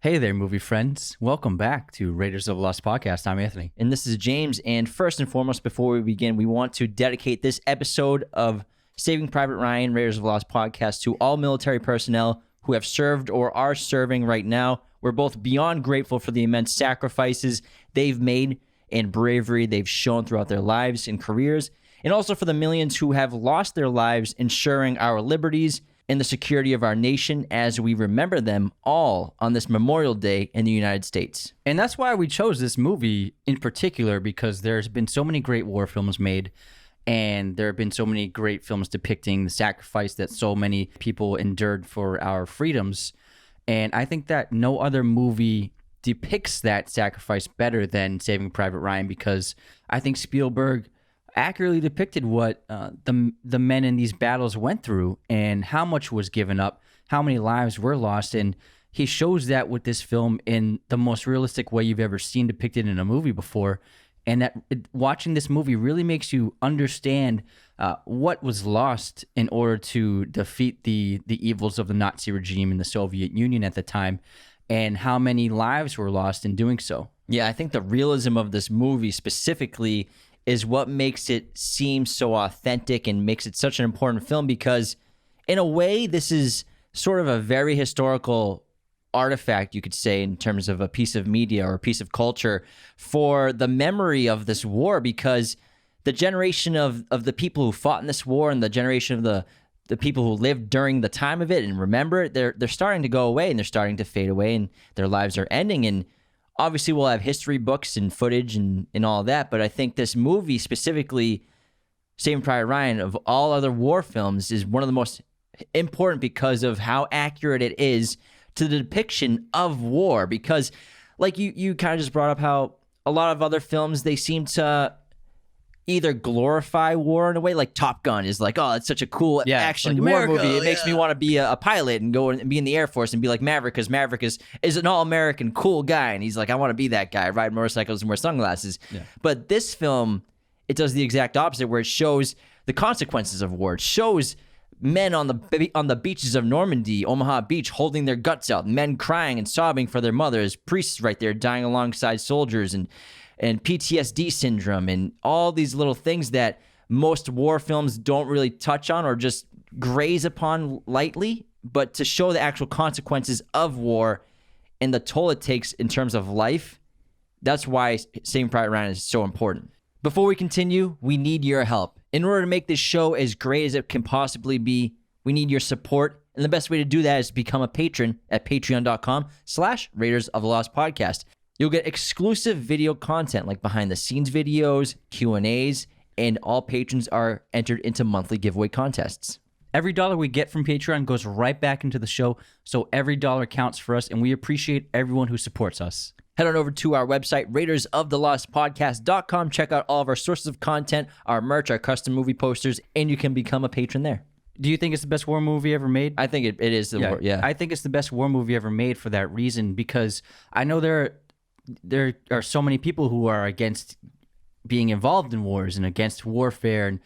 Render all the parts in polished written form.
Hey there, movie friends. Welcome back to Raiders of the Lost Podcast. I'm Anthony. And this is James. And first and foremost, before we begin, we want to dedicate this episode of Saving Private Ryan, Raiders of the Lost Podcast to all military personnel who have served or are serving right now. We're both beyond grateful for the immense sacrifices they've made and bravery they've shown throughout their lives and careers, and also for the millions who have lost their lives ensuring our liberties and the security of our nation as we remember them all on this Memorial Day in the United States. And that's why we chose this movie in particular, because there's been so many great war films made, and there have been so many great films depicting the sacrifice that so many people endured for our freedoms. And I think that no other movie depicts that sacrifice better than Saving Private Ryan, because I think Spielberg accurately depicted what the men in these battles went through and how much was given up, how many lives were lost. And he shows that with this film in the most realistic way you've ever seen depicted in a movie before. And that watching this movie really makes you understand what was lost in order to defeat the evils of the Nazi regime in the Soviet Union at the time, and how many lives were lost in doing so. Yeah, I think the realism of this movie specifically is what makes it seem so authentic and makes it such an important film, because in a way, this is sort of a very historical artifact, you could say, in terms of a piece of media or a piece of culture for the memory of this war, because the generation of the people who fought in this war and the generation of the people who lived during the time of it and remember it, they're starting to go away and they're starting to fade away and their lives are ending. And obviously, we'll have history books and footage and all that, but I think this movie specifically, Saving Private Ryan, of all other war films, is one of the most important because of how accurate it is to the depiction of war. Because, like you kind of just brought up how a lot of other films, they seem to either glorify war in a way, like Top Gun is like, oh, it's such a cool action like war America, movie. It makes me want to be a pilot and go and be in the Air Force and be like Maverick, because Maverick is an all-American cool guy. And he's like, I want to be that guy, ride motorcycles and wear sunglasses. Yeah. But this film, it does the exact opposite, where it shows the consequences of war. It shows men on the beaches of Normandy, Omaha Beach, holding their guts out, men crying and sobbing for their mothers, priests right there dying alongside soldiers, and PTSD syndrome, and all these little things that most war films don't really touch on or just graze upon lightly. But to show the actual consequences of war and the toll it takes in terms of life, that's why Saving Private Ryan is so important. Before we continue, we need your help. In order to make this show as great as it can possibly be, we need your support. And the best way to do that is to become a patron at patreon.com/Raiders of the Lost Podcast. You'll get exclusive video content like behind-the-scenes videos, Q&As, and all patrons are entered into monthly giveaway contests. Every dollar we get from Patreon goes right back into the show, so every dollar counts for us, and we appreciate everyone who supports us. Head on over to our website, raidersoftheLostPodcast.com. Check out all of our sources of content, our merch, our custom movie posters, and you can become a patron there. Do you think it's the best war movie ever made? I think it is the war, yeah. I think it's the best war movie ever made for that reason, because I know there are so many people who are against being involved in wars and against warfare, and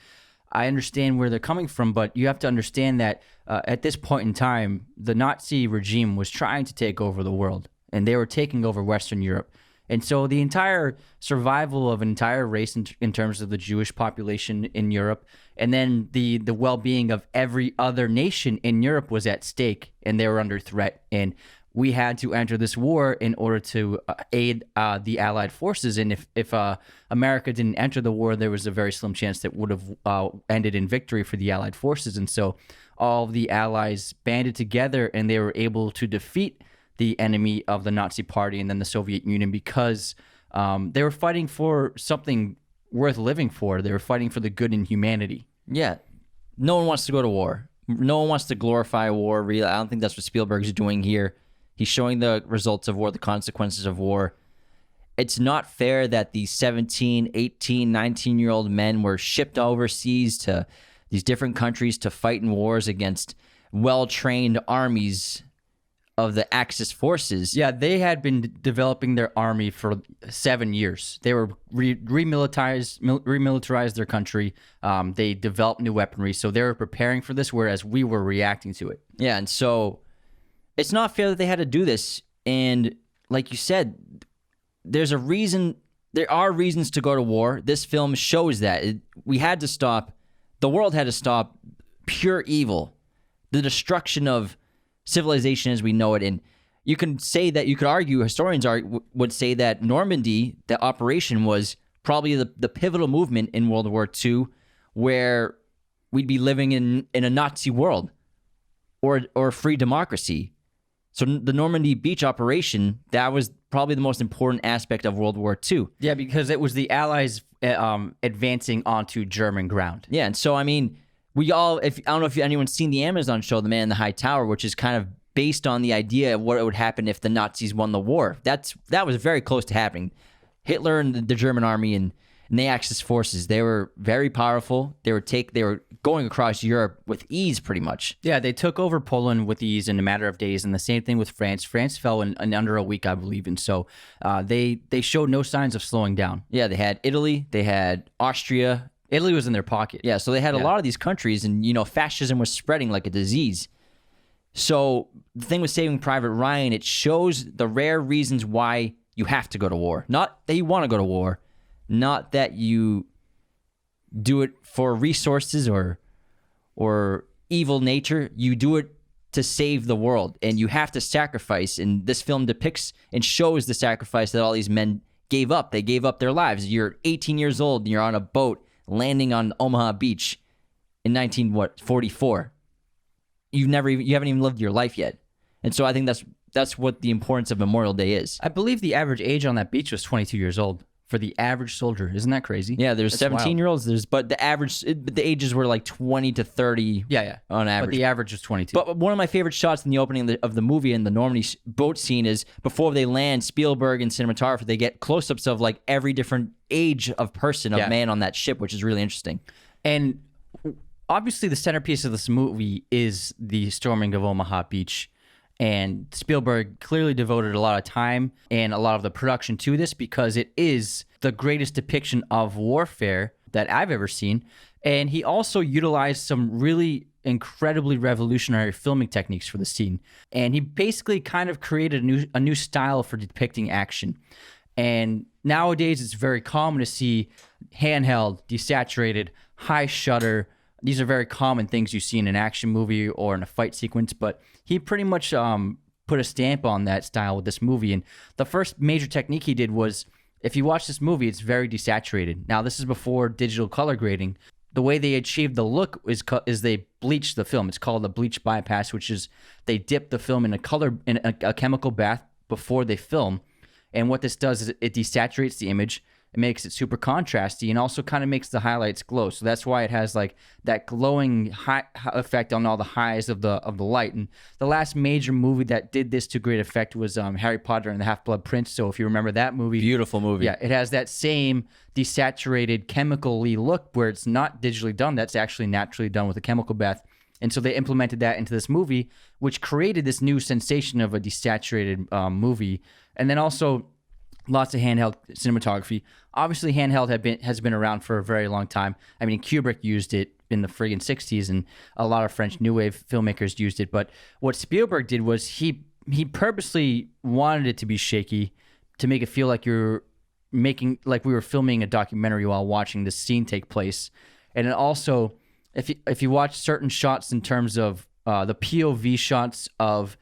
I understand where they're coming from, but you have to understand that at this point in time, the Nazi regime was trying to take over the world, and they were taking over Western Europe. And so the entire survival of an entire race in terms of the Jewish population in Europe, and then the well-being of every other nation in Europe was at stake, and they were under threat. And we had to enter this war in order to aid the Allied forces. And if America didn't enter the war, there was a very slim chance that would have ended in victory for the Allied forces. And so all of the Allies banded together, and they were able to defeat the enemy of the Nazi Party and then the Soviet Union, because they were fighting for something worth living for. They were fighting for the good in humanity. Yeah. No one wants to go to war. No one wants to glorify war. Really, I don't think that's what Spielberg's doing here. He's showing the results of war, the consequences of war. It's not fair that these 17, 18, 19-year-old men were shipped overseas to these different countries to fight in wars against well-trained armies of the Axis forces. Yeah, they had been developing their army for 7 years. They were remilitarized their country. They developed new weaponry, so they were preparing for this, whereas we were reacting to it. Yeah, and so it's not fair that they had to do this And like you said, there are reasons to go to war. This film shows that. The world had to stop pure evil, the destruction of civilization as we know it. And you could argue, historians would say that Normandy, the operation, was probably the pivotal movement in World War II, where we'd be living in a Nazi world or free democracy. So the Normandy Beach operation, that was probably the most important aspect of World War II. Yeah, because it was the Allies advancing onto German ground. Yeah, and so, I mean, I don't know if anyone's seen the Amazon show, The Man in the High Tower, which is kind of based on the idea of what would happen if the Nazis won the war. That was very close to happening. Hitler and the German army and the Axis forces, they were very powerful. They were going across Europe with ease, pretty much. Yeah, they took over Poland with ease in a matter of days, and the same thing with France. France fell in under a week, I believe, and so they showed no signs of slowing down. Yeah, they had Italy, they had Austria. Italy was in their pocket. Yeah, so they had a lot of these countries, and fascism was spreading like a disease. So the thing with Saving Private Ryan, it shows the rare reasons why you have to go to war. Not that you want to go to war, not that you do it for resources or evil nature. You do it to save the world, and you have to sacrifice. And this film depicts and shows the sacrifice that all these men gave up. They gave up their lives. You're 18 years old, and you're on a boat landing on Omaha Beach in 1944. You haven't even lived your life yet. And so I think that's what the importance of Memorial Day is. I believe the average age on that beach was 22 years old for the average soldier. Isn't that crazy? Yeah, there's 17-year-olds. But the ages were like 20 to 30. Yeah, on average. But the average was 22. But one of my favorite shots in the opening of the movie in the Normandy boat scene is before they land, Spielberg and cinematography, they get close-ups of like every different age of man on that ship, which is really interesting. And obviously the centerpiece of this movie is the storming of Omaha Beach. And Spielberg clearly devoted a lot of time and a lot of the production to this because it is the greatest depiction of warfare that I've ever seen. And he also utilized some really incredibly revolutionary filming techniques for the scene. And he basically kind of created a new style for depicting action. And nowadays it's very common to see handheld, desaturated, high shutter. These are very common things you see in an action movie or in a fight sequence, but he pretty much put a stamp on that style with this movie. And the first major technique he did was, if you watch this movie, it's very desaturated. Now, this is before digital color grading. The way they achieved the look is they bleached the film. It's called a bleach bypass, which is they dip the film in a chemical bath before they film. And what this does is it desaturates the image. It makes it super contrasty and also kind of makes the highlights glow. So that's why it has like that glowing high effect on all the highs of the light. And the last major movie that did this to great effect was Harry Potter and the Half-Blood Prince. So if you remember that movie, beautiful movie. Yeah, it has that same desaturated chemically look where it's not digitally done. That's actually naturally done with a chemical bath. And so they implemented that into this movie, which created this new sensation of a desaturated movie. And then also lots of handheld cinematography. Obviously, handheld has been around for a very long time. I mean, Kubrick used it in the friggin' 60s, and a lot of French New Wave filmmakers used it. But what Spielberg did was he purposely wanted it to be shaky to make it feel like we were filming a documentary while watching this scene take place. And it also, if you watch certain shots in terms of the POV shots of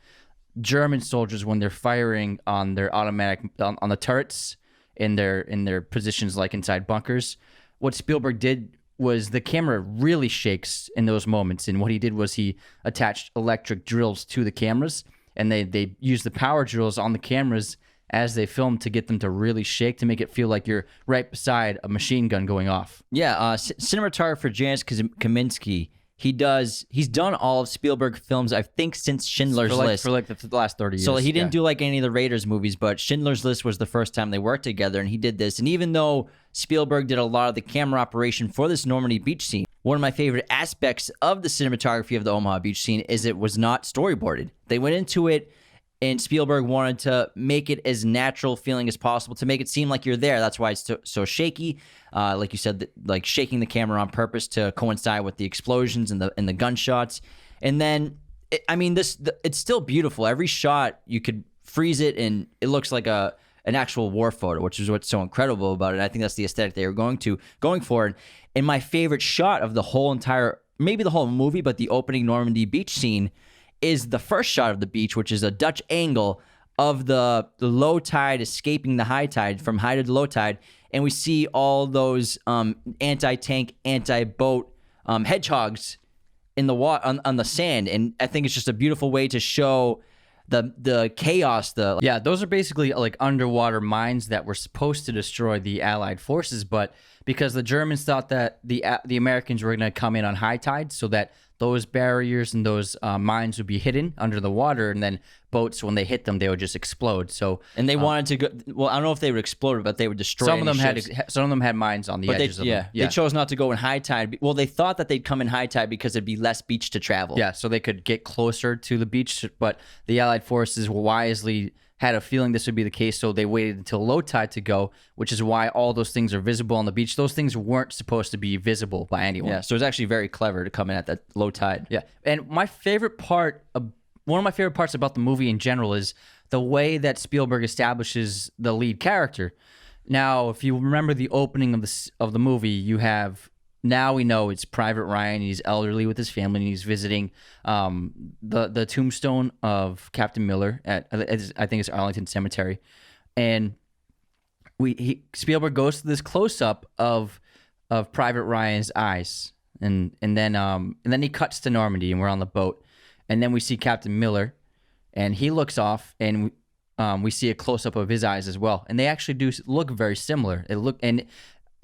German soldiers when they're firing on their automatic on the turrets in their positions like inside bunkers, what Spielberg did was the camera really shakes in those moments, and what he did was he attached electric drills to the cameras, and they used the power drills on the cameras as they filmed to get them to really shake, to make it feel like you're right beside a machine gun going off. Yeah, cinematographer Janusz Kaminski, he's done all of Spielberg films, I think, since Schindler's List. For the last 30 years. So he didn't do like any of the Raiders movies, but Schindler's List was the first time they worked together, and he did this. And even though Spielberg did a lot of the camera operation for this Normandy Beach scene, one of my favorite aspects of the cinematography of the Omaha Beach scene is it was not storyboarded. They went into it, and Spielberg wanted to make it as natural feeling as possible, to make it seem like you're there. That's why it's so shaky. Like you said, like shaking the camera on purpose to coincide with the explosions and the gunshots. And then, it's still beautiful. Every shot you could freeze it, and it looks like an actual war photo, which is what's so incredible about it. I think that's the aesthetic they were going for. And my favorite shot of the whole entire, maybe the whole movie, but the opening Normandy beach scene is the first shot of the beach, which is a Dutch angle of the low tide escaping the high tide, from high to low tide. And we see all those anti-tank, anti-boat hedgehogs in the water, on the sand. And I think it's just a beautiful way to show the chaos. Yeah, those are basically like underwater mines that were supposed to destroy the Allied forces, but because the Germans thought that the Americans were going to come in on high tide, so that those barriers and those mines would be hidden under the water, and then boats, when they hit them, they would just explode. So, and they wanted to go. Well, I don't know if they would explode, but they would destroy. Some of them had mines on the edges of them. Yeah, they chose not to go in high tide. Well, they thought that they'd come in high tide because it'd be less beach to travel. Yeah, so they could get closer to the beach, but the Allied forces wisely had a feeling this would be the case, so they waited until low tide to go, which is why all those things are visible on the beach. Those things weren't supposed to be visible by anyone. Yeah, so it's actually very clever to come in at that low tide. Yeah, and one of my favorite parts about the movie in general is the way that Spielberg establishes the lead character. Now, if you remember the opening of the movie, you have, now we know it's Private Ryan. He's elderly with his family, and he's visiting the tombstone of Captain Miller at, I think it's Arlington Cemetery, and Spielberg goes to this close up of Private Ryan's eyes, and then he cuts to Normandy, and we're on the boat, and then we see Captain Miller, and he looks off, and we see a close up of his eyes as well, and they actually do look very similar. And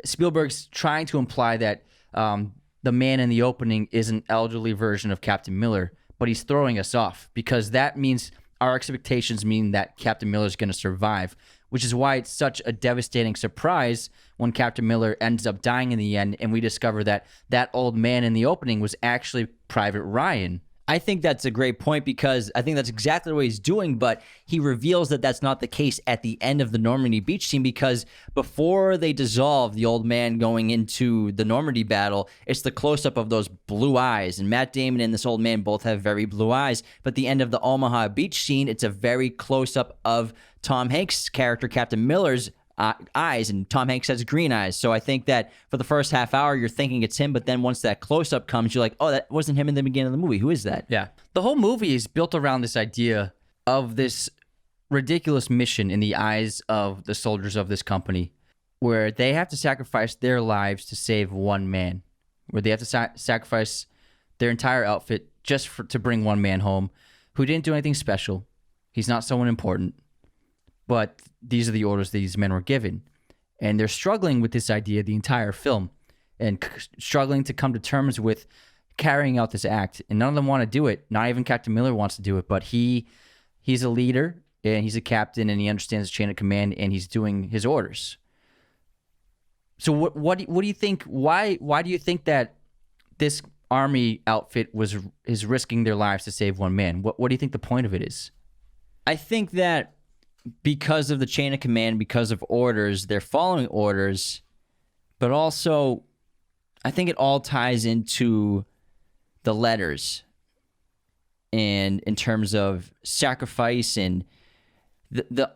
Spielberg's trying to imply that the man in the opening is an elderly version of Captain Miller, but he's throwing us off because that means our expectations mean that Captain Miller is going to survive, which is why it's such a devastating surprise when Captain Miller ends up dying in the end and we discover that that old man in the opening was actually Private Ryan. I think that's a great point because I think that's exactly what he's doing, but he reveals that that's not the case at the end of the Normandy beach scene because before they dissolve the old man going into the Normandy battle, it's the close-up of those blue eyes, and Matt Damon and this old man both have very blue eyes, but at the end of the Omaha Beach scene, it's a very close-up of Tom Hanks' character, Captain Miller's eyes, and Tom Hanks has green eyes. So I think that for the first half hour, you're thinking it's him, but then once that close-up comes, you're like, oh, that wasn't him in the beginning of the movie. Who is that? Yeah. The whole movie is built around this idea of this ridiculous mission in the eyes of the soldiers of this company where they have to sacrifice their lives to save one man, where they have to sacrifice their entire outfit just to bring one man home who didn't do anything special. He's not someone important. But these are the orders these men were given. And they're struggling with this idea the entire film and struggling to come to terms with carrying out this act. And none of them want to do it. Not even Captain Miller wants to do it. But he's a leader and he's a captain and he understands the chain of command and he's doing his orders. So what do you think? Why do you think that this army outfit is risking their lives to save one man? What do you think the point of it is? I think that because of the chain of command, because of orders, they're following orders, but also I think it all ties into the letters and in terms of sacrifice and the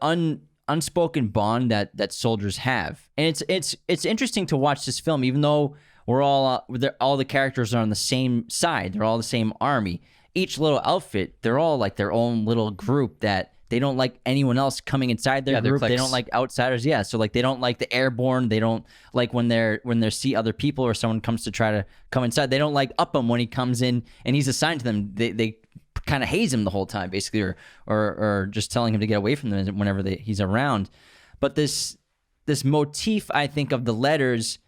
unspoken bond that soldiers have. And it's interesting to watch this film, even though we're all the characters are on the same side. They're all the same army. Each little outfit, they're all like their own little group that they don't like anyone else coming inside their group. They don't like outsiders. Yeah. So like they don't like the airborne. They don't like when they see other people or someone comes to try to come inside. They don't like Upham when he comes in and he's assigned to them. They kind of haze him the whole time, basically, or just telling him to get away from them whenever he's around. But this motif, I think, of the letters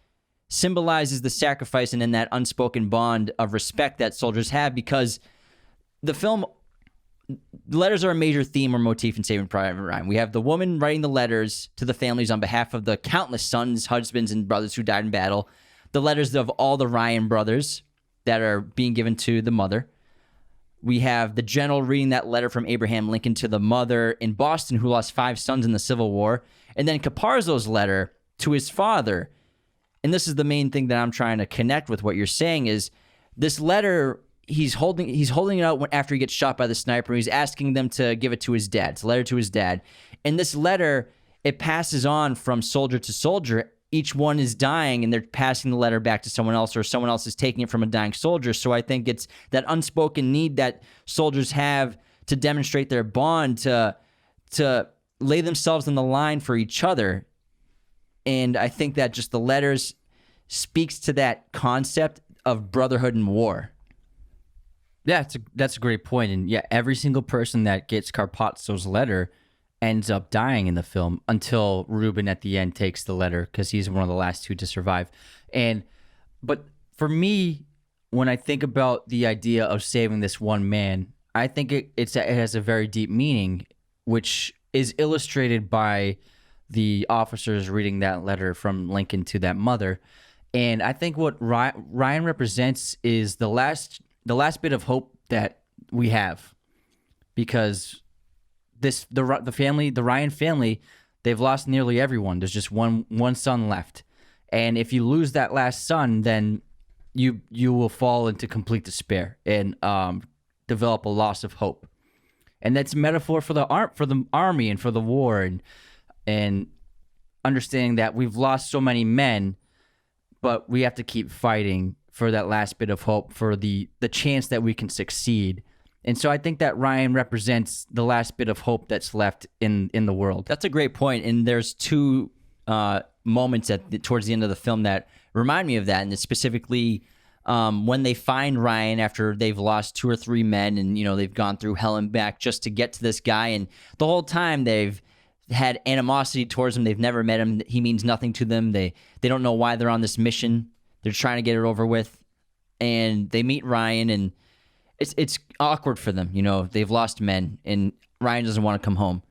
symbolizes the sacrifice and then that unspoken bond of respect that soldiers have because the film. The letters are a major theme or motif in Saving Private Ryan. We have the woman writing the letters to the families on behalf of the countless sons, husbands, and brothers who died in battle. The letters of all the Ryan brothers that are being given to the mother. We have the general reading that letter from Abraham Lincoln to the mother in Boston who lost 5 sons in the Civil War. And then Caparzo's letter to his father. And this is the main thing that I'm trying to connect with what you're saying is this letter, he's holding it out after he gets shot by the sniper. He's asking them to give it to his dad. It's a letter to his dad. And this letter, it passes on from soldier to soldier. Each one is dying, and they're passing the letter back to someone else, or someone else is taking it from a dying soldier. So I think it's that unspoken need that soldiers have to demonstrate their bond, to lay themselves on the line for each other. And I think that just the letters speaks to that concept of brotherhood in war. Yeah, that's a great point. And yeah, every single person that gets Carpazzo's letter ends up dying in the film until Ruben at the end takes the letter, because he's one of the last two to survive. But for me, when I think about the idea of saving this one man, I think it has a very deep meaning, which is illustrated by the officers reading that letter from Lincoln to that mother. And I think what Ryan represents is the last bit of hope that we have, because the Ryan family, they've lost nearly everyone. There's just one son left, and if you lose that last son, then you will fall into complete despair and develop a loss of hope. And that's a metaphor for the army and for the war, and understanding that we've lost so many men, but we have to keep fighting for that last bit of hope, for the chance that we can succeed. And so I think that Ryan represents the last bit of hope that's left in the world. That's a great point. And there's two moments towards the end of the film that remind me of that. And it's specifically when they find Ryan after they've lost 2 or 3 men, and they've gone through hell and back just to get to this guy. And the whole time they've had animosity towards him. They've never met him. He means nothing to them. They don't know why they're on this mission. They're trying to get it over with. And they meet Ryan, and it's awkward for them. They've lost men, and Ryan doesn't want to come home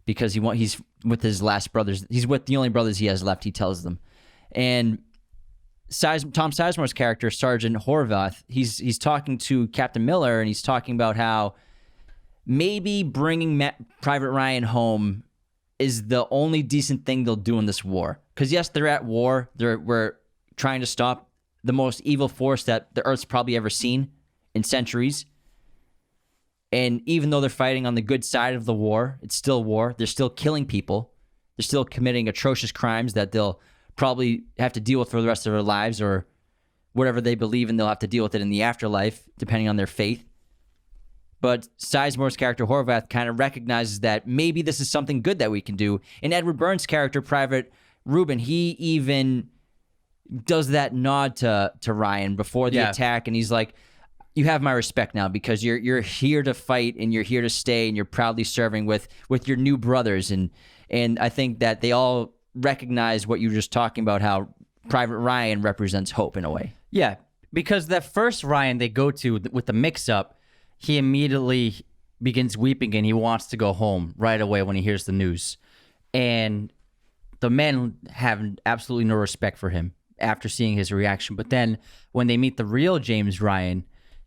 because he's with his last brothers. He's with the only brothers he has left, he tells them. And Tom Sizemore's character, Sergeant Horvath, he's talking to Captain Miller, and he's talking about how maybe bringing Private Ryan home is the only decent thing they'll do in this war. Because yes, they're at war. We're trying to stop the most evil force that the Earth's probably ever seen in centuries. And even though they're fighting on the good side of the war, it's still war. They're still killing people. They're still committing atrocious crimes that they'll probably have to deal with for the rest of their lives, or whatever they believe in, they'll have to deal with it in the afterlife, depending on their faith. But Sizemore's character, Horvath, kind of recognizes that maybe this is something good that we can do. And Edward Burns' character, Private Ruben, he even does that nod to Ryan before the attack, and he's like, you have my respect now, because you're here to fight, and you're here to stay, and you're proudly serving with your new brothers. And I think that they all recognize what you were just talking about, how Private Ryan represents hope in a way. Yeah, because that first Ryan they go to with the mix-up, he immediately begins weeping, and he wants to go home right away when he hears the news. And the men have absolutely no respect for him after seeing his reaction. But then when they meet the real James Ryan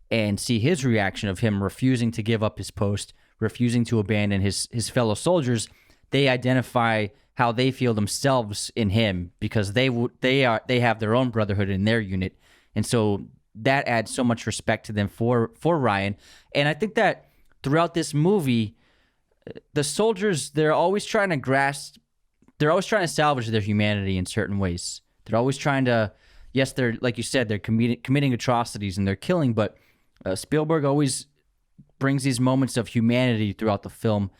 and see his reaction of him refusing to give up his post, refusing to abandon his fellow soldiers, they identify how they feel themselves in him, because they have their own brotherhood in their unit. And so that adds so much respect to them for Ryan. And I think that throughout this movie, the soldiers, they're always trying to salvage their humanity in certain ways. They're always trying to, yes, they're, like you said, they're committing atrocities and they're killing, but Spielberg always brings these moments of humanity throughout the film.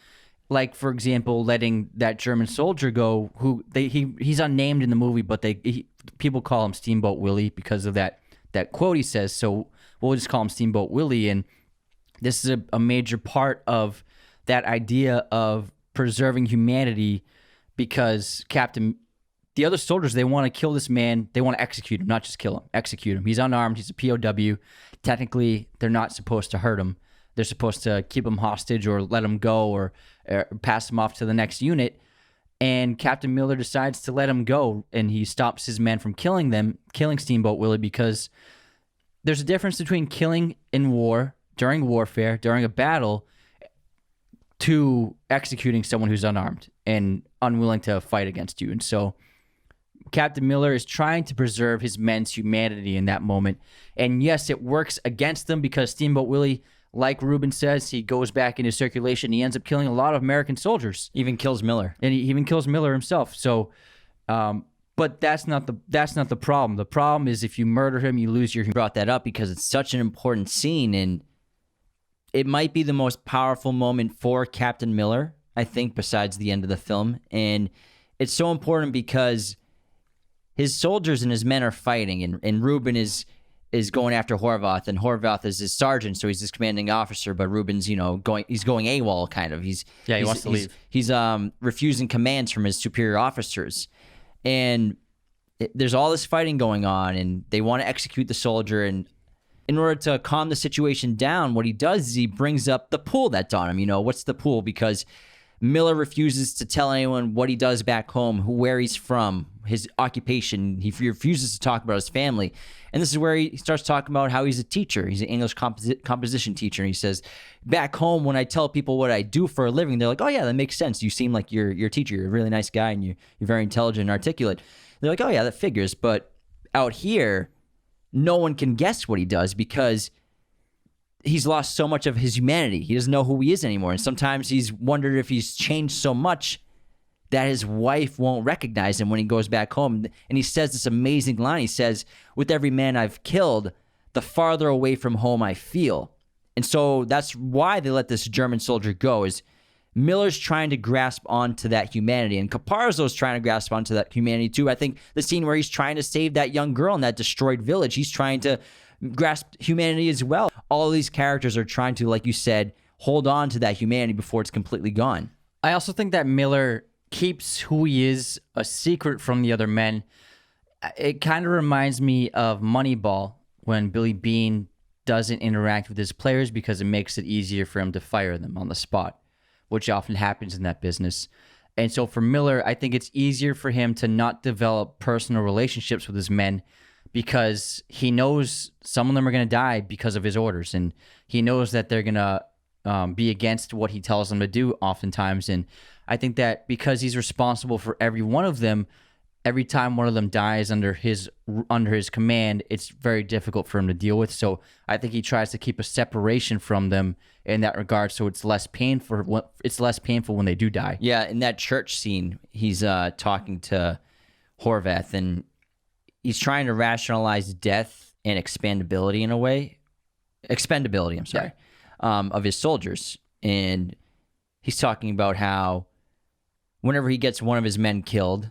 Like, for example, letting that German soldier go, he's unnamed in the movie, but people call him Steamboat Willie because of that quote he says. So we'll just call him Steamboat Willie. And this is a major part of that idea of preserving humanity, because the other soldiers, they want to kill this man. They want to execute him, not just kill him, execute him. He's unarmed. He's a POW. Technically, they're not supposed to hurt him. They're supposed to keep him hostage or let him go or pass him off to the next unit. And Captain Miller decides to let him go, and he stops his men from killing Steamboat Willie, because there's a difference between killing in war, during warfare, during a battle, to executing someone who's unarmed and unwilling to fight against you. And so Captain Miller is trying to preserve his men's humanity in that moment. And yes, it works against them because Steamboat Willie, like Ruben says, he goes back into circulation. He ends up killing a lot of American soldiers. Even kills Miller. And he even kills Miller himself. So, but that's not the problem. The problem is if you murder him, you lose your humanity. Brought that up because it's such an important scene, and it might be the most powerful moment for Captain Miller, I think, besides the end of the film. And it's so important because his soldiers and his men are fighting, and Ruben is going after Horvath, and Horvath is his sergeant, so he's his commanding officer. But Ruben's, going AWOL kind of. He wants to leave. He's refusing commands from his superior officers, and there's all this fighting going on, and they want to execute the soldier. And in order to calm the situation down, what he does is he brings up the pool that's on him. What's the pool? Because Miller refuses to tell anyone what he does back home, where he's from, his occupation. He refuses to talk about his family. And this is where he starts talking about how he's a teacher. He's an English composition teacher. And he says, back home, when I tell people what I do for a living, they're like, oh, yeah, that makes sense. You seem like you're a teacher. You're a really nice guy, and you're very intelligent and articulate. They're like, oh, yeah, that figures. But out here, no one can guess what he does because he's lost so much of his humanity. He doesn't know who he is anymore. And sometimes he's wondered if he's changed so much that his wife won't recognize him when he goes back home. And he says this amazing line. He says, with every man I've killed, the farther away from home I feel. And so that's why they let this German soldier go, is Miller's trying to grasp onto that humanity. And Caparzo's trying to grasp onto that humanity too. I think the scene where he's trying to save that young girl in that destroyed village, he's trying to grasp humanity as well. All of these characters are trying to, like you said, hold on to that humanity before it's completely gone. I also think that Miller keeps who he is a secret from the other men. It kind of reminds me of Moneyball when Billy Beane doesn't interact with his players because it makes it easier for him to fire them on the spot, which often happens in that business. And so for Miller, I think it's easier for him to not develop personal relationships with his men because he knows some of them are going to die because of his orders. And he knows that they're going to be against what he tells them to do oftentimes. And I think that because he's responsible for every one of them, every time one of them dies under his command, it's very difficult for him to deal with. So I think he tries to keep a separation from them in that regard, so it's less painful. It's less painful when they do die. Yeah, in that church scene, he's talking to Horvath, and he's trying to rationalize death and expendability, I'm sorry, of his soldiers. And he's talking about how whenever he gets one of his men killed,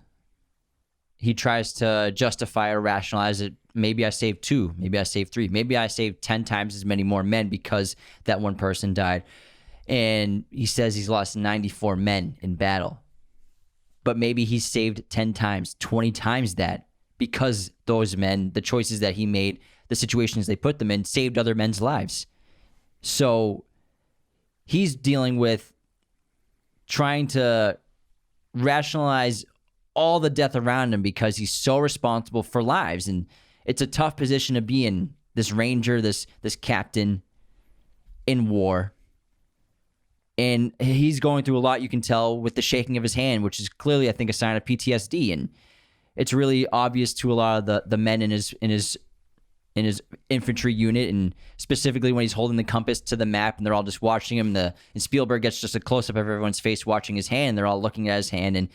he tries to justify or rationalize it. Maybe I saved 2, maybe I saved 3, maybe I saved 10 times as many more men because that one person died. And he says he's lost 94 men in battle. But maybe he saved 10 times, 20 times that because those men, the choices that he made, the situations they put them in, saved other men's lives. So he's dealing with trying to rationalize all the death around him because he's so responsible for lives. And it's a tough position to be in, this ranger, this captain in war. And he's going through a lot, you can tell, with the shaking of his hand, which is clearly, I think, a sign of PTSD. And it's really obvious to a lot of the men in his infantry unit, and specifically when he's holding the compass to the map and they're all just watching him. And Spielberg gets just a close-up of everyone's face watching his hand. They're all looking at his hand, and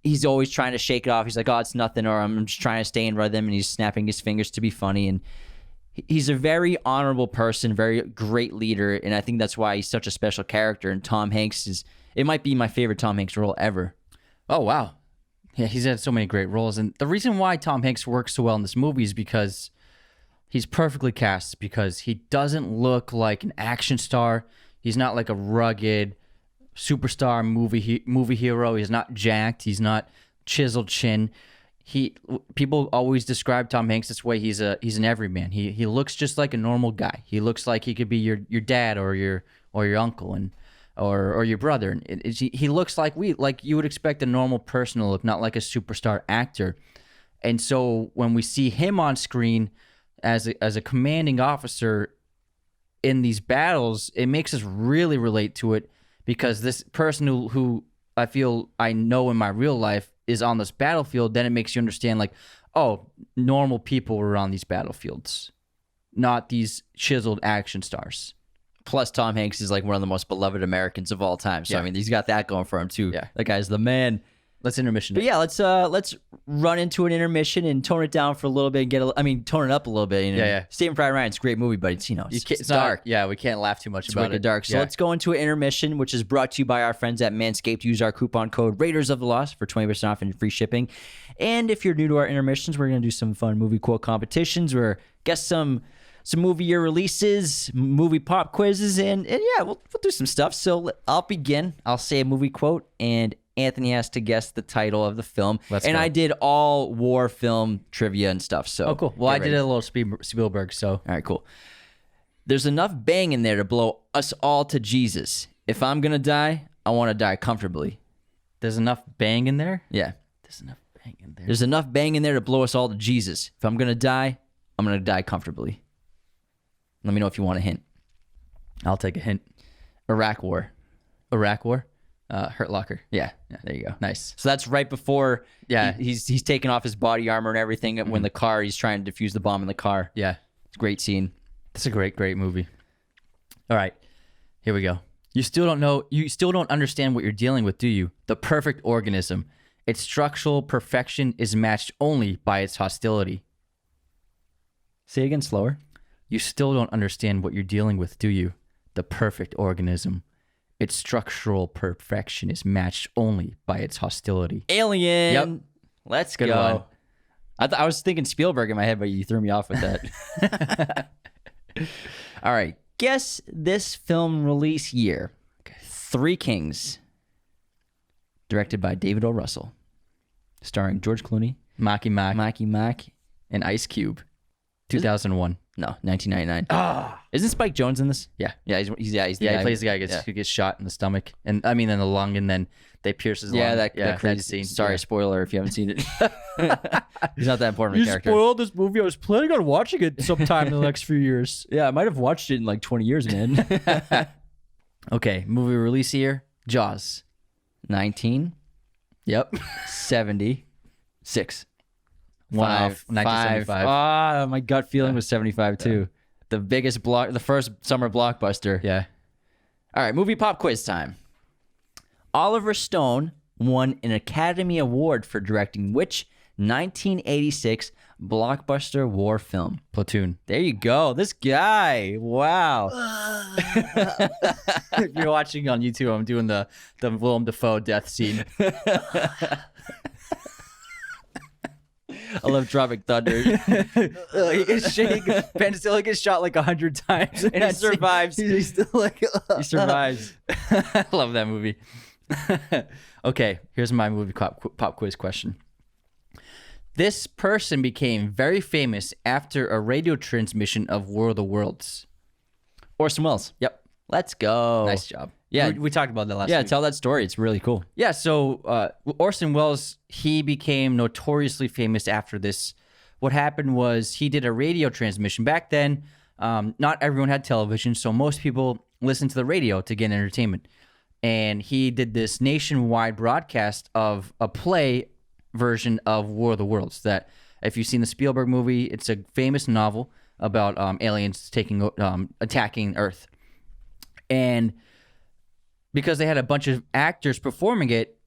he's always trying to shake it off. He's like, oh, it's nothing, or I'm just trying to stay in rhythm, and he's snapping his fingers to be funny. And he's a very honorable person, very great leader, and I think that's why he's such a special character. And Tom Hanks it might be my favorite Tom Hanks role ever. Oh, wow. Yeah, he's had so many great roles. And the reason why Tom Hanks works so well in this movie is because he's perfectly cast, because he doesn't look like an action star. He's not like a rugged superstar movie hero. He's not jacked. He's not chiseled chin. People always describe Tom Hanks this way. He's an everyman. He looks just like a normal guy. He looks like he could be your dad or your uncle and or your brother. And he looks like you would expect a normal person to look, not like a superstar actor. And so when we see him on screen as a commanding officer in these battles, it makes us really relate to it, because this person who I feel I know in my real life is on this battlefield, then it makes you understand like, oh, normal people were on these battlefields, not these chiseled action stars. Plus, Tom Hanks is like one of the most beloved Americans of all time. So, Yeah. I mean, he's got that going for him, too. Yeah. That guy's the man. Let's intermission. But yeah, let's run into an intermission and tone it down for a little bit. Tone it up a little bit. You know? Yeah. Saving Private Ryan, it's a great movie, but it's It's dark. Yeah, we can't laugh too much It's about wicked it. dark. So Yeah. let's go into an intermission, which is brought to you by our friends at Manscaped. Use our coupon code Raiders of the Lost for 20% off and free shipping. And if you're new to our intermissions, we're gonna do some fun movie quote competitions. We're guess some movie year releases, movie pop quizzes, and yeah, we'll do some stuff. So I'll begin. I'll say a movie quote, and Anthony has to guess the title of the film. Let's and go. I did all war film trivia and stuff. So Oh, cool. Well, I get did ready. a little Spielberg, so. All right, cool. There's enough bang in there to blow us all to Jesus. If I'm gonna die, I want to die comfortably. There's enough bang in there? Yeah. There's enough bang in there. There's enough bang in there to blow us all to Jesus. If I'm gonna die, I'm gonna die comfortably. Let me know if you want a hint. I'll take a hint. Iraq War. Iraq War? Hurt Locker. Yeah, there you go. Nice. So that's right before Yeah. he's taking off his body armor and everything when he's trying to defuse the bomb in the car. Yeah. It's a great scene. That's a great movie. All right. Here we go. You still don't understand what you're dealing with, do you? The perfect organism. Its structural perfection is matched only by its hostility. Say it again slower. You still don't understand what you're dealing with, do you? The perfect organism. Its structural perfection is matched only by its hostility. Alien. Yep. Let's Good go. one. I was thinking Spielberg in my head, but you threw me off with that. All right. Guess this film release year. Three Kings. Directed by David O. Russell. Starring George Clooney, Maki Mack. and Ice Cube. 2001. No, 1999. Isn't Spike Jonze in this? Yeah. Yeah, he's the Yeah, guy. he plays the guy who gets shot in the stomach, and I mean in the lung, and then they pierce his Yeah, lung. that crazy scene. Sorry, Yeah. spoiler if you haven't seen it. He's not that important of a character. spoiled this movie. I was planning on watching it sometime in the next few years. Yeah, I might have watched it in like 20 years, man. Okay, movie release year: Jaws. 1976. Yep. One off. 1975. Ah, my gut feeling was 75 too. The biggest the first summer blockbuster. Yeah. All right, movie pop quiz time. Oliver Stone won an Academy Award for directing which 1986 blockbuster war film? Platoon. There you go. This guy. Wow. If you're watching on YouTube, I'm doing the Willem Dafoe death scene. I love Tropic Thunder. He gets shaking. Ben Stiller gets shot like 100 times, And he survives. He's still like, He survives. I love that movie. Okay, here's my movie pop quiz question. This person became very famous after a radio transmission of War of the Worlds. Orson Welles. Yep. Let's go. Nice job. Yeah. We talked about that last Yeah, week. tell that story. It's really cool. Yeah, so Orson Welles, he became notoriously famous after this. What happened was he did a radio transmission. Back then, not everyone had television, so most people listened to the radio to get entertainment. And he did this nationwide broadcast of a play version of War of the Worlds. That, if you've seen the Spielberg movie, it's a famous novel about aliens attacking Earth. And because they had a bunch of actors performing it,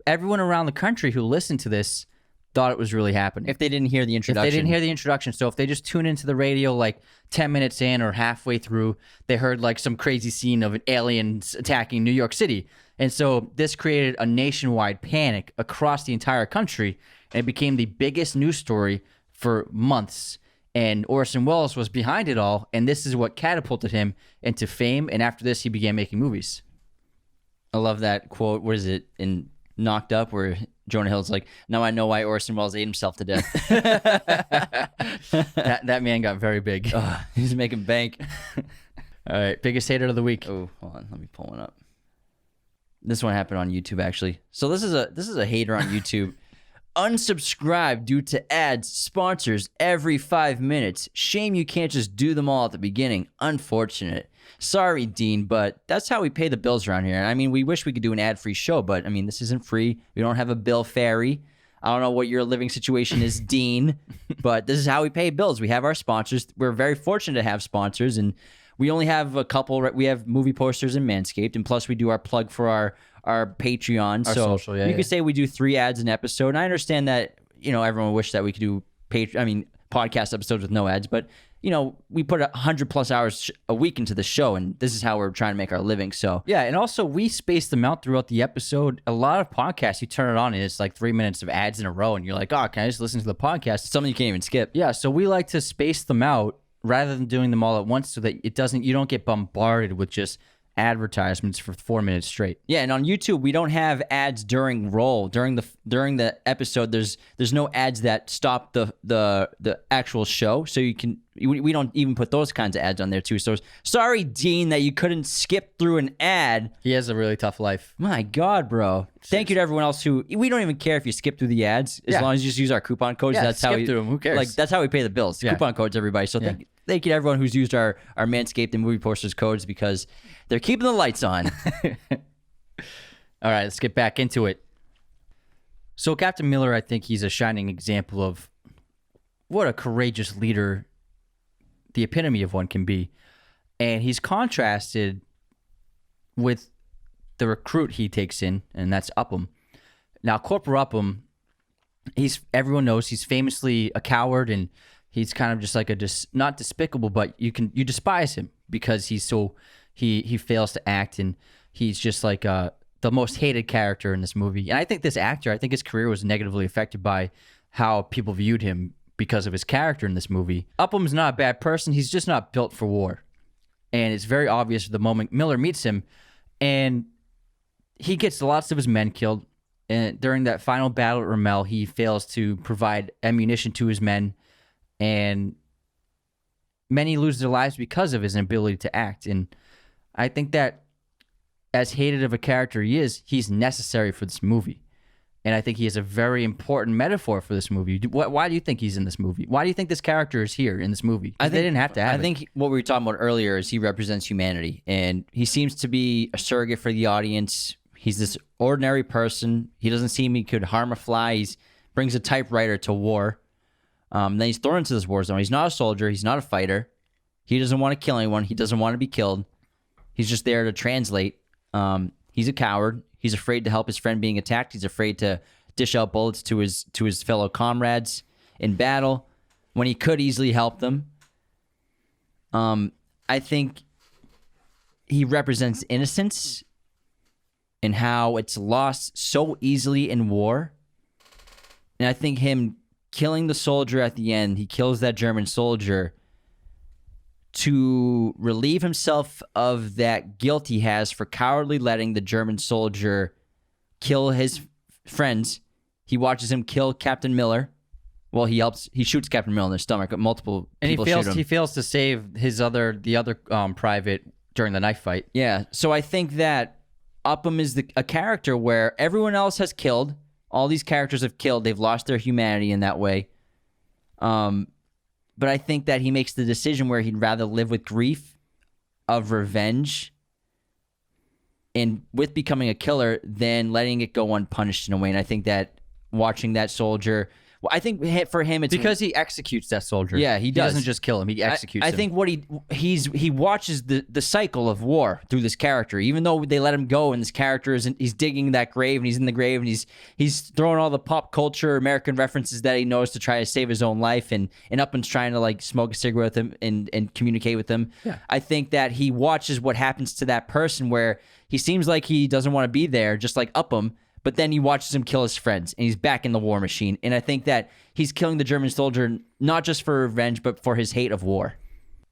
everyone around the country who listened to this thought it was really happening. If they didn't hear the If introduction. they didn't hear the introduction, so if they just tune into the radio like 10 minutes in or halfway through, they heard like some crazy scene of aliens attacking New York City. And so this created a nationwide panic across the entire country, and it became the biggest news story for months. And Orson Welles was behind it all, and this is what catapulted him into fame. And after this, he began making movies. I love that quote. What is it in Knocked Up where Jonah Hill's like, now I know why Orson Welles ate himself to death. That man got very big. He's making bank. All right, biggest hater of the week. Oh, hold on. Let me pull one up. This one happened on YouTube, actually. So this is a hater on YouTube. Unsubscribe due to ads, sponsors every 5 minutes. Shame you can't just do them all at the beginning. Unfortunate. Sorry, Dean, but that's how we pay the bills around here. I mean, we wish we could do an ad-free show, but I mean, this isn't free. We don't have a bill ferry. I don't know what your living situation is, Dean, but this is how we pay bills. We have our sponsors. We're very fortunate to have sponsors, and we only have a couple. We have Movie Posters and Manscaped, and plus we do our plug for our Patreon. Our social, you could say we do 3 ads an episode. And I understand that, everyone wish that we could do podcast episodes with no ads, but we put 100+ hours a week into the show, and this is how we're trying to make our living. So yeah, and also we space them out throughout the episode. A lot of podcasts, you turn it on and it's like 3 minutes of ads in a row, and you're like, oh, can I just listen to the podcast? something you can't even skip. Yeah, so we like to space them out rather than doing them all at once, so that you don't get bombarded with just advertisements for 4 minutes straight. Yeah, and on YouTube we don't have ads during the episode. There's no ads that stop the actual show, so we don't even put those kinds of ads on there too. So sorry, Dean, that you couldn't skip through an ad. He has a really tough life. My God, bro. Thank you to everyone else we don't even care if you skip through the ads as long as you just use our coupon codes. Yeah, that's how skip through them. Who cares? Like, that's how we pay the bills. Yeah. Coupon codes, everybody. So thank you to everyone who's used our Manscaped and Movie Posters codes, because they're keeping the lights on. All right, let's get back into it. So Captain Miller, I think he's a shining example of what a courageous leader, the epitome of one, can be. And he's contrasted with the recruit he takes in, and that's Upham. Now, Corporal Upham, everyone knows he's famously a coward, and he's kind of just like not despicable, but you despise him because he's so he fails to act, and he's just like the most hated character in this movie. And I think his career was negatively affected by how people viewed him because of his character in this movie. Upham's not a bad person. He's just not built for war. And it's very obvious the moment Miller meets him, and he gets lots of his men killed. And during that final battle at Ramelle, he fails to provide ammunition to his men, and many lose their lives because of his inability to act. And I think that as hated of a character he is, he's necessary for this movie. And I think he is a very important metaphor for this movie. Why do you think he's in this movie? Why do you think this character is here in this movie? They didn't have to have it. I think what we were talking about earlier is he represents humanity, and he seems to be a surrogate for the audience. He's this ordinary person. He doesn't seem he could harm a fly. He brings a typewriter to war. Then he's thrown into this war zone. He's not a soldier. He's not a fighter. He doesn't want to kill anyone. He doesn't want to be killed. He's just there to translate. He's a coward. He's afraid to help his friend being attacked. He's afraid to dish out bullets to his fellow comrades in battle when he could easily help them. I think he represents innocence and how it's lost so easily in war. And I think him killing the soldier at the end, he kills that German soldier to relieve himself of that guilt he has for cowardly letting the German soldier kill his friends. He watches him kill Captain Miller. Well, he shoots Captain Miller in the stomach, but multiple people shoot him. He fails to save the other private during the knife fight. Yeah, so I think that Upham is a character where everyone else has killed. All these characters have killed. They've lost their humanity in that way. But I think that he makes the decision where he'd rather live with grief of revenge and with becoming a killer than letting it go unpunished in a way. And I think that watching that soldier, I think for him, it's because he executes that soldier. Yeah, he does. He doesn't just kill him; he executes him. I think what he watches the cycle of war through this character. Even though they let him go, and this character he's digging that grave, and he's in the grave, and he's throwing all the pop culture American references that he knows to try to save his own life, and Upham's trying to like smoke a cigarette with him and communicate with him. Yeah. I think that he watches what happens to that person, where he seems like he doesn't want to be there, just like Upham. But then he watches him kill his friends, and he's back in the war machine. And I think that he's killing the German soldier not just for revenge, but for his hate of war.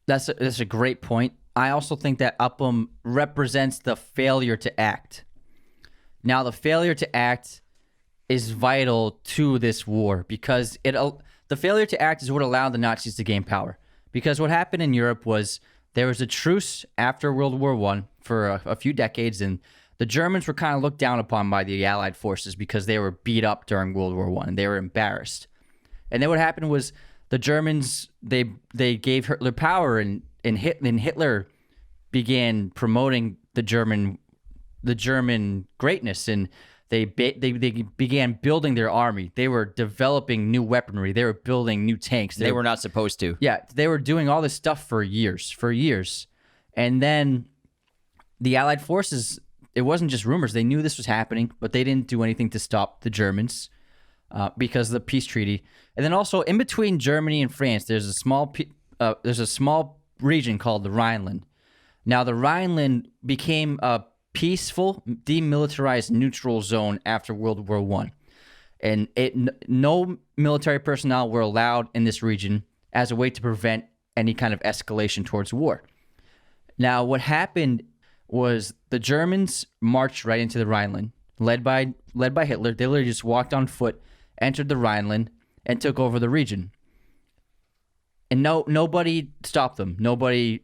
That's a great point. I also think that Upham represents the failure to act. Now, the failure to act is vital to this war because the failure to act is what allowed the Nazis to gain power. Because what happened in Europe was there was a truce after World War I for a few decades, and the Germans were kind of looked down upon by the Allied forces because they were beat up during World War I and they were embarrassed. And then what happened was the Germans, they gave Hitler power, and Hitler began promoting the German greatness, and they began building their army. They were developing new weaponry. They were building new tanks. They were not supposed to. Yeah, they were doing all this stuff for years. And then the Allied forces, it wasn't just rumors. They knew this was happening, but they didn't do anything to stop the Germans because of the peace treaty. And then also in between Germany and France, there's a small region called the Rhineland. Now, the Rhineland became a peaceful, demilitarized neutral zone after World War I. And no military personnel were allowed in this region as a way to prevent any kind of escalation towards war. Now, what happened was the Germans marched right into the Rhineland, led by Hitler. They literally just walked on foot, entered the Rhineland, and took over the region. And nobody stopped them. Nobody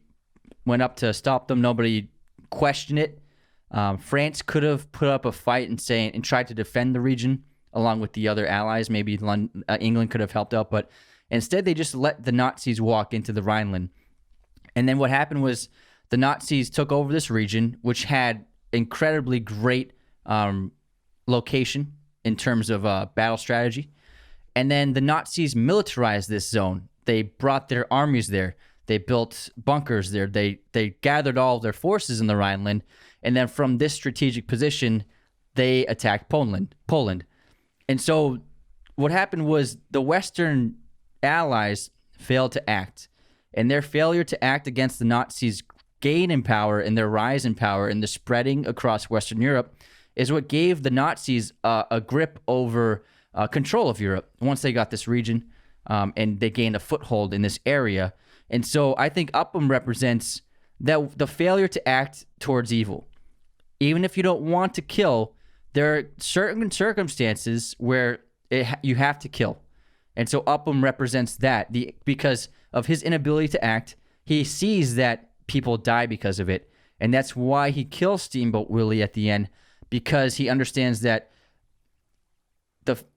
went up to stop them. Nobody questioned it. France could have put up a fight and tried to defend the region along with the other allies. Maybe England could have helped out, but instead they just let the Nazis walk into the Rhineland. And then what happened was the Nazis took over this region, which had incredibly great location in terms of battle strategy. And then the Nazis militarized this zone. They brought their armies there. They built bunkers there. They gathered all their forces in the Rhineland. And then from this strategic position, they attacked Poland. And so what happened was the Western allies failed to act. And their failure to act against the Nazis' gain in power and their rise in power and the spreading across Western Europe is what gave the Nazis a grip over control of Europe once they got this region and they gained a foothold in this area. And so I think Upham represents the failure to act towards evil. Even if you don't want to kill, there are certain circumstances where you have to kill. And so Upham represents that. Because of his inability to act, he sees that people die because of it. And that's why he kills Steamboat Willie at the end, because he understands that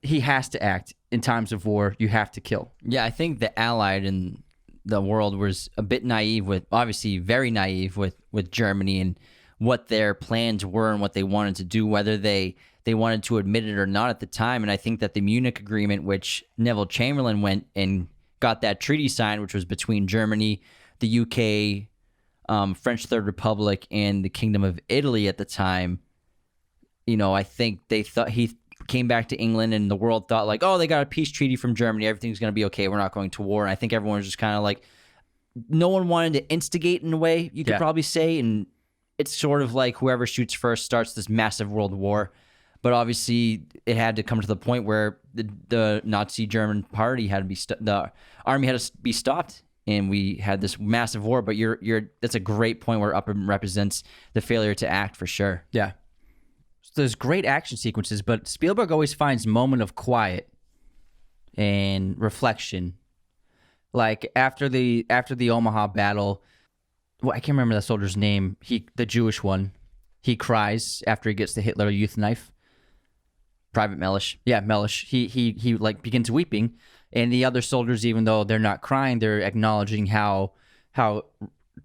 he has to act. In times of war, you have to kill. Yeah, I think the Allied and the world was a bit naive obviously very naive with Germany and what their plans were and what they wanted to do, whether they wanted to admit it or not at the time. And I think that the Munich Agreement, which Neville Chamberlain went and got that treaty signed, which was between Germany, the UK, French Third Republic, and the Kingdom of Italy at the time, I think they thought he came back to England and the world thought like, oh, they got a peace treaty from Germany. Everything's going to be okay. We're not going to war. And I think everyone was just kind of like, no one wanted to instigate in a way, you could probably say. And it's sort of like whoever shoots first starts this massive world war. But obviously it had to come to the point where the Nazi German party had to be, the army had to be stopped. And we had this massive war. But that's a great point where Upham represents the failure to act for sure. Yeah. There's great action sequences, but Spielberg always finds moment of quiet and reflection. Like after the Omaha battle, I can't remember that soldier's name. The Jewish one, he cries after he gets the Hitler Youth knife. Private Mellish. Yeah, Mellish. He like begins weeping, and the other soldiers, even though they're not crying, they're acknowledging how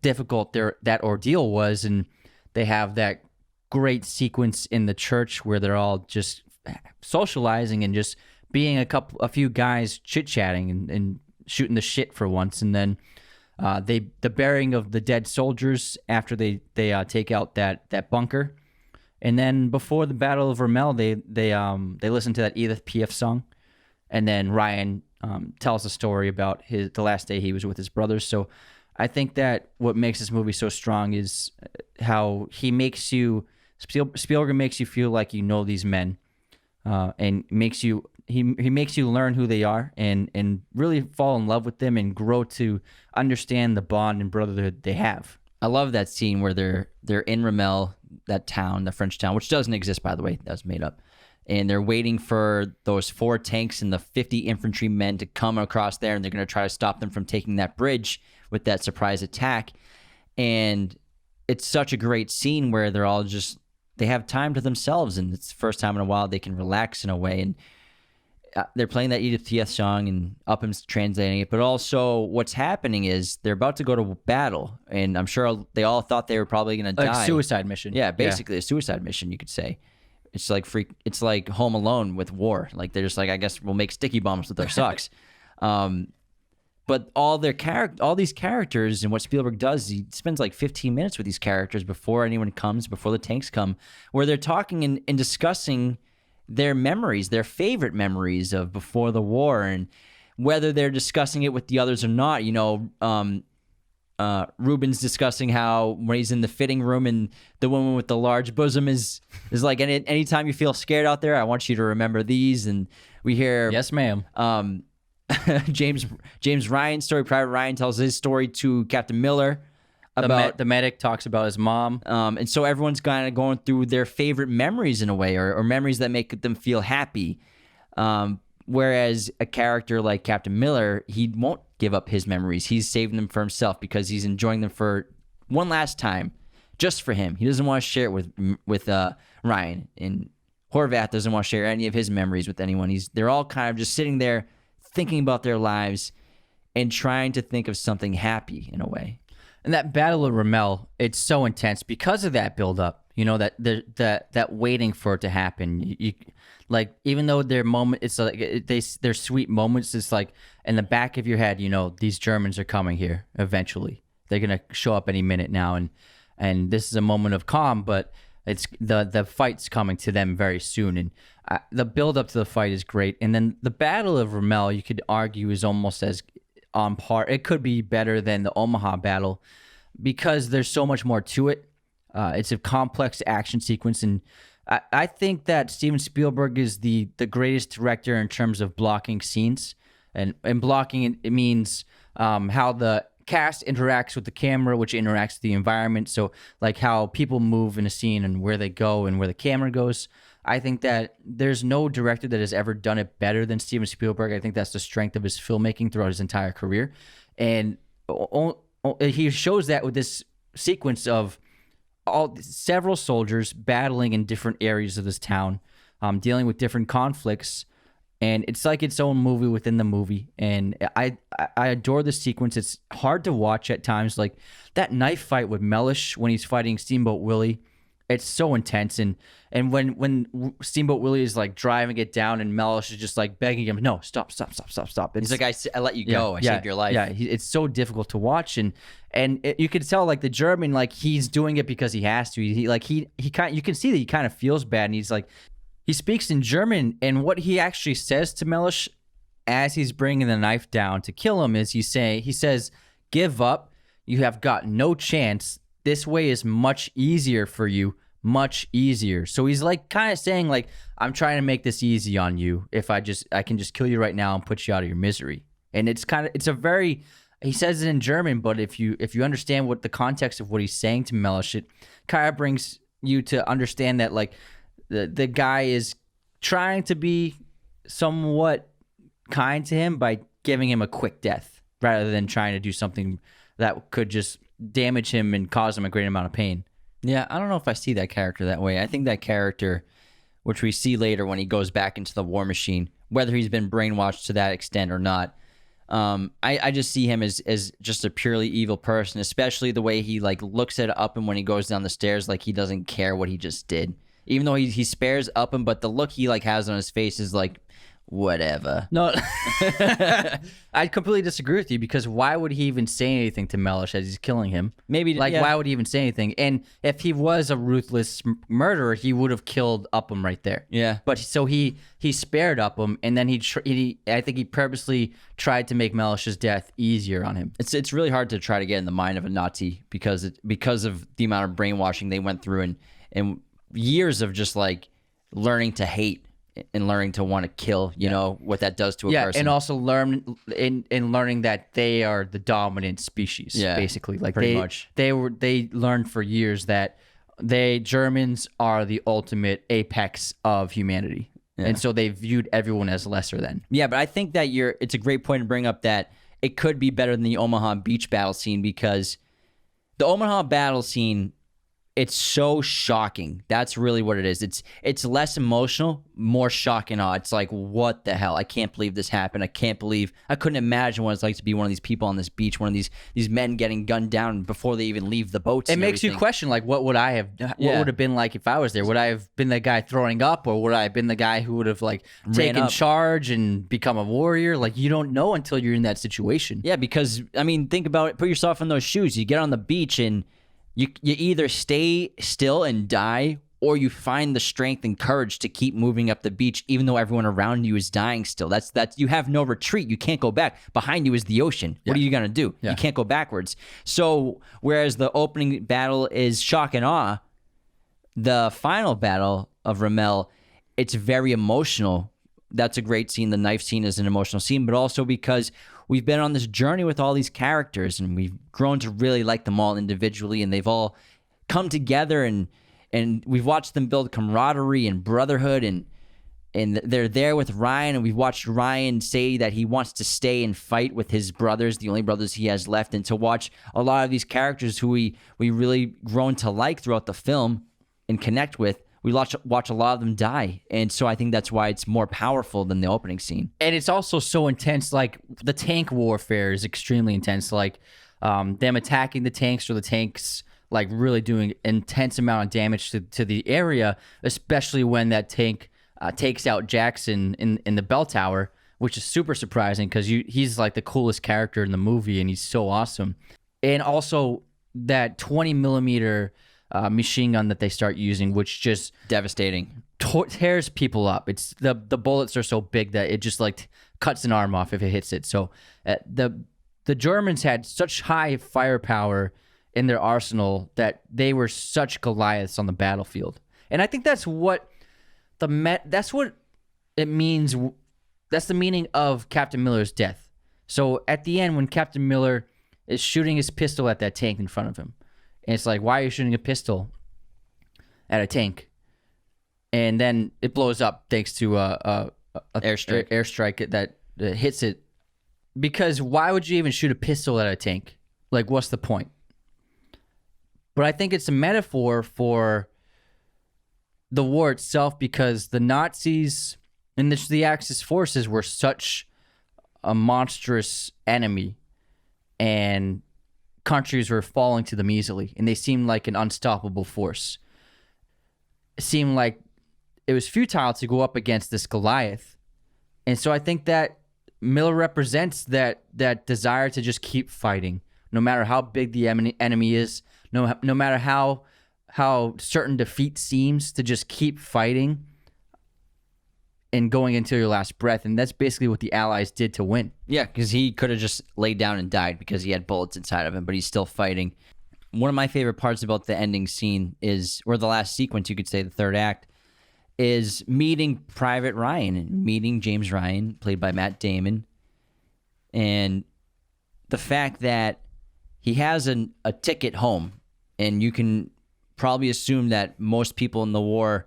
difficult that ordeal was, and they have that great sequence in the church where they're all just socializing and just being a few guys chit-chatting and shooting the shit for once. And then the burying of the dead soldiers after they take out that bunker. And then before the Battle of Ramelle, they listen to that Edith Piaf song. And then Ryan tells a story about the last day he was with his brothers. So I think that what makes this movie so strong is how he makes you Spielberg makes you feel like you know these men, and he makes you learn who they are and really fall in love with them and grow to understand the bond and brotherhood they have. I love that scene where they're in Ramelle, that town, the French town, which doesn't exist, by the way, that was made up, and they're waiting for those 4 tanks and the 50 infantrymen to come across there, and they're going to try to stop them from taking that bridge with that surprise attack. And it's such a great scene where they're all they have time to themselves, and it's the first time in a while they can relax in a way. And they're playing that Edith Piaf song, and Upham's translating it. But also, what's happening is they're about to go to battle, and I'm sure they all thought they were probably going to die. Like suicide mission. Yeah, basically a suicide mission, you could say. It's like It's like Home Alone with war. Like they're just like, I guess we'll make sticky bombs with our socks. But all these characters, and what Spielberg does, he spends like 15 minutes with these characters before anyone comes, before the tanks come, where they're talking and discussing their memories, their favorite memories of before the war, and whether they're discussing it with the others or not. You know, Ruben's discussing how when he's in the fitting room and the woman with the large bosom is like, anytime you feel scared out there, I want you to remember these. And we hear, yes, ma'am. James Ryan's story. Private Ryan tells his story to Captain Miller about the medic talks about his mom. And so everyone's kind of going through their favorite memories in a way, or memories that make them feel happy. Whereas a character like Captain Miller, he won't give up his memories. He's saving them for himself because he's enjoying them for one last time, just for him. He doesn't want to share it with Ryan. And Horvath doesn't want to share any of his memories with anyone. They're all kind of just sitting there thinking about their lives and trying to think of something happy in a way. And that Battle of Ramelle, it's so intense because of that buildup. You know, that waiting for it to happen. You like, even though their moment, it's like they're sweet moments. It's like in the back of your head, you know, these Germans are coming here eventually. They're gonna show up any minute now, and this is a moment of calm, but it's the fight's coming to them very soon. And the build up to the fight is great. And then the Battle of Ramelle, you could argue, is almost as on par. It could be better than the Omaha battle because there's so much more to it. It's a complex action sequence, and I think that Steven Spielberg is the greatest director in terms of blocking scenes. And blocking, it means how the cast interacts with the camera, which interacts with the environment. So like how people move in a scene and where they go and where the camera goes. I think that there's no director that has ever done it better than Steven Spielberg. I think that's the strength of his filmmaking throughout his entire career. And he shows that with this sequence of several soldiers battling in different areas of this town, dealing with different conflicts. And it's like its own movie within the movie. And I adore this sequence. It's hard to watch at times. Like that knife fight with Mellish when he's fighting Steamboat Willie. It's so intense. And when Steamboat Willie is like driving it down and Mellish is just like begging him, no, stop. He's like, I let you go. I saved your life. Yeah, it's so difficult to watch. And you can tell like the German, like he's doing it because he has to. You can see that he kind of feels bad. And he's like, he speaks in German, and what he actually says to Mellish as he's bringing the knife down to kill him is he says, give up. You have got no chance. This way is much easier for you, much easier. So he's like kind of saying like, I'm trying to make this easy on you. If I can just kill you right now and put you out of your misery. And he says it in German, but if you understand what the context of what he's saying to Mellish, it kind of brings you to understand that like the guy is trying to be somewhat kind to him by giving him a quick death rather than trying to do something that could just damage him and cause him a great amount of pain. Yeah, I don't know if I see that character that way. I think that character, which we see later when he goes back into the war machine, whether he's been brainwashed to that extent or not, I just see him as just a purely evil person, especially the way he like looks at Upham when he goes down the stairs, like he doesn't care what he just did. Even though he spares Upham, but the look he like has on his face is like, whatever. No, I completely disagree with you because why would he even say anything to Mellish as he's killing him? Maybe why would he even say anything? And if he was a ruthless murderer, he would have killed Upham right there. Yeah. But so he spared Upham, and then I think he purposely tried to make Mellish's death easier on him. It's really hard to try to get in the mind of a Nazi because of the amount of brainwashing they went through and years of just like learning to hate and learning to want to kill, you know, what that does to a person. And also learning that they are the dominant species, basically. Like pretty much. They learned for years that Germans are the ultimate apex of humanity. Yeah. And so they viewed everyone as lesser than. Yeah, but I think that it's a great point to bring up that it could be better than the Omaha Beach battle scene because the Omaha battle scene, It's so shocking. That's really what it is. It's less emotional, more shock and awe. It's like, what the hell? I can't believe this happened. I couldn't imagine what it's like to be one of these people on this beach, one of these men getting gunned down before they even leave the boats. It makes you question, like, what would have been like if I was there? Would I have been the guy throwing up, or would I have been the guy who would have like taken charge and become a warrior? Like, you don't know until you're in that situation. Yeah, because I mean, think about it. Put yourself in those shoes. You get on the beach and you either stay still and die, or you find the strength and courage to keep moving up the beach, even though everyone around you is dying still. That's you have no retreat. You can't go back. Behind you is the ocean. What are you gonna do? You can't go backwards. So whereas the opening battle is shock and awe, the final battle of Ramelle, it's very emotional. That's a great scene. The knife scene is an emotional scene, but also because we've been on this journey with all these characters and we've grown to really like them all individually, and they've all come together and we've watched them build camaraderie and brotherhood, and they're there with Ryan, and we've watched Ryan say that he wants to stay and fight with his brothers, the only brothers he has left, and to watch a lot of these characters who we really grown to like throughout the film and connect with. We watch a lot of them die. And so I think that's why it's more powerful than the opening scene. And it's also so intense. Like, the tank warfare is extremely intense. Like, them attacking the tanks, or the tanks like really doing intense amount of damage to the area, especially when that tank takes out Jackson in the bell tower, which is super surprising because he's like the coolest character in the movie, and he's so awesome. And also that 20 millimeter machine gun that they start using, which just devastating, tears people up. It's the bullets are so big that it just like cuts an arm off if it hits it. So the Germans had such high firepower in their arsenal that they were such Goliaths on the battlefield. And I think that's what it means. That's the meaning of Captain Miller's death. So at the end, when Captain Miller is shooting his pistol at that tank in front of him, and it's like, why are you shooting a pistol at a tank? And then it blows up thanks to a airstrike that hits it. Because why would you even shoot a pistol at a tank? Like, what's the point? But I think it's a metaphor for the war itself, because the Nazis and the Axis forces were such a monstrous enemy, and countries were falling to them easily, and they seemed like an unstoppable force. It seemed like it was futile to go up against this Goliath. And so I think that Miller represents that desire to just keep fighting, no matter how big the enemy is, no matter how certain defeat seems, to just keep fighting and going until your last breath. And that's basically what the Allies did to win. Yeah, because he could have just laid down and died because he had bullets inside of him, but he's still fighting. One of my favorite parts about the ending scene is, or the last sequence, you could say, the third act, is meeting Private Ryan and meeting James Ryan, played by Matt Damon. And the fact that he has a ticket home, and you can probably assume that most people in the war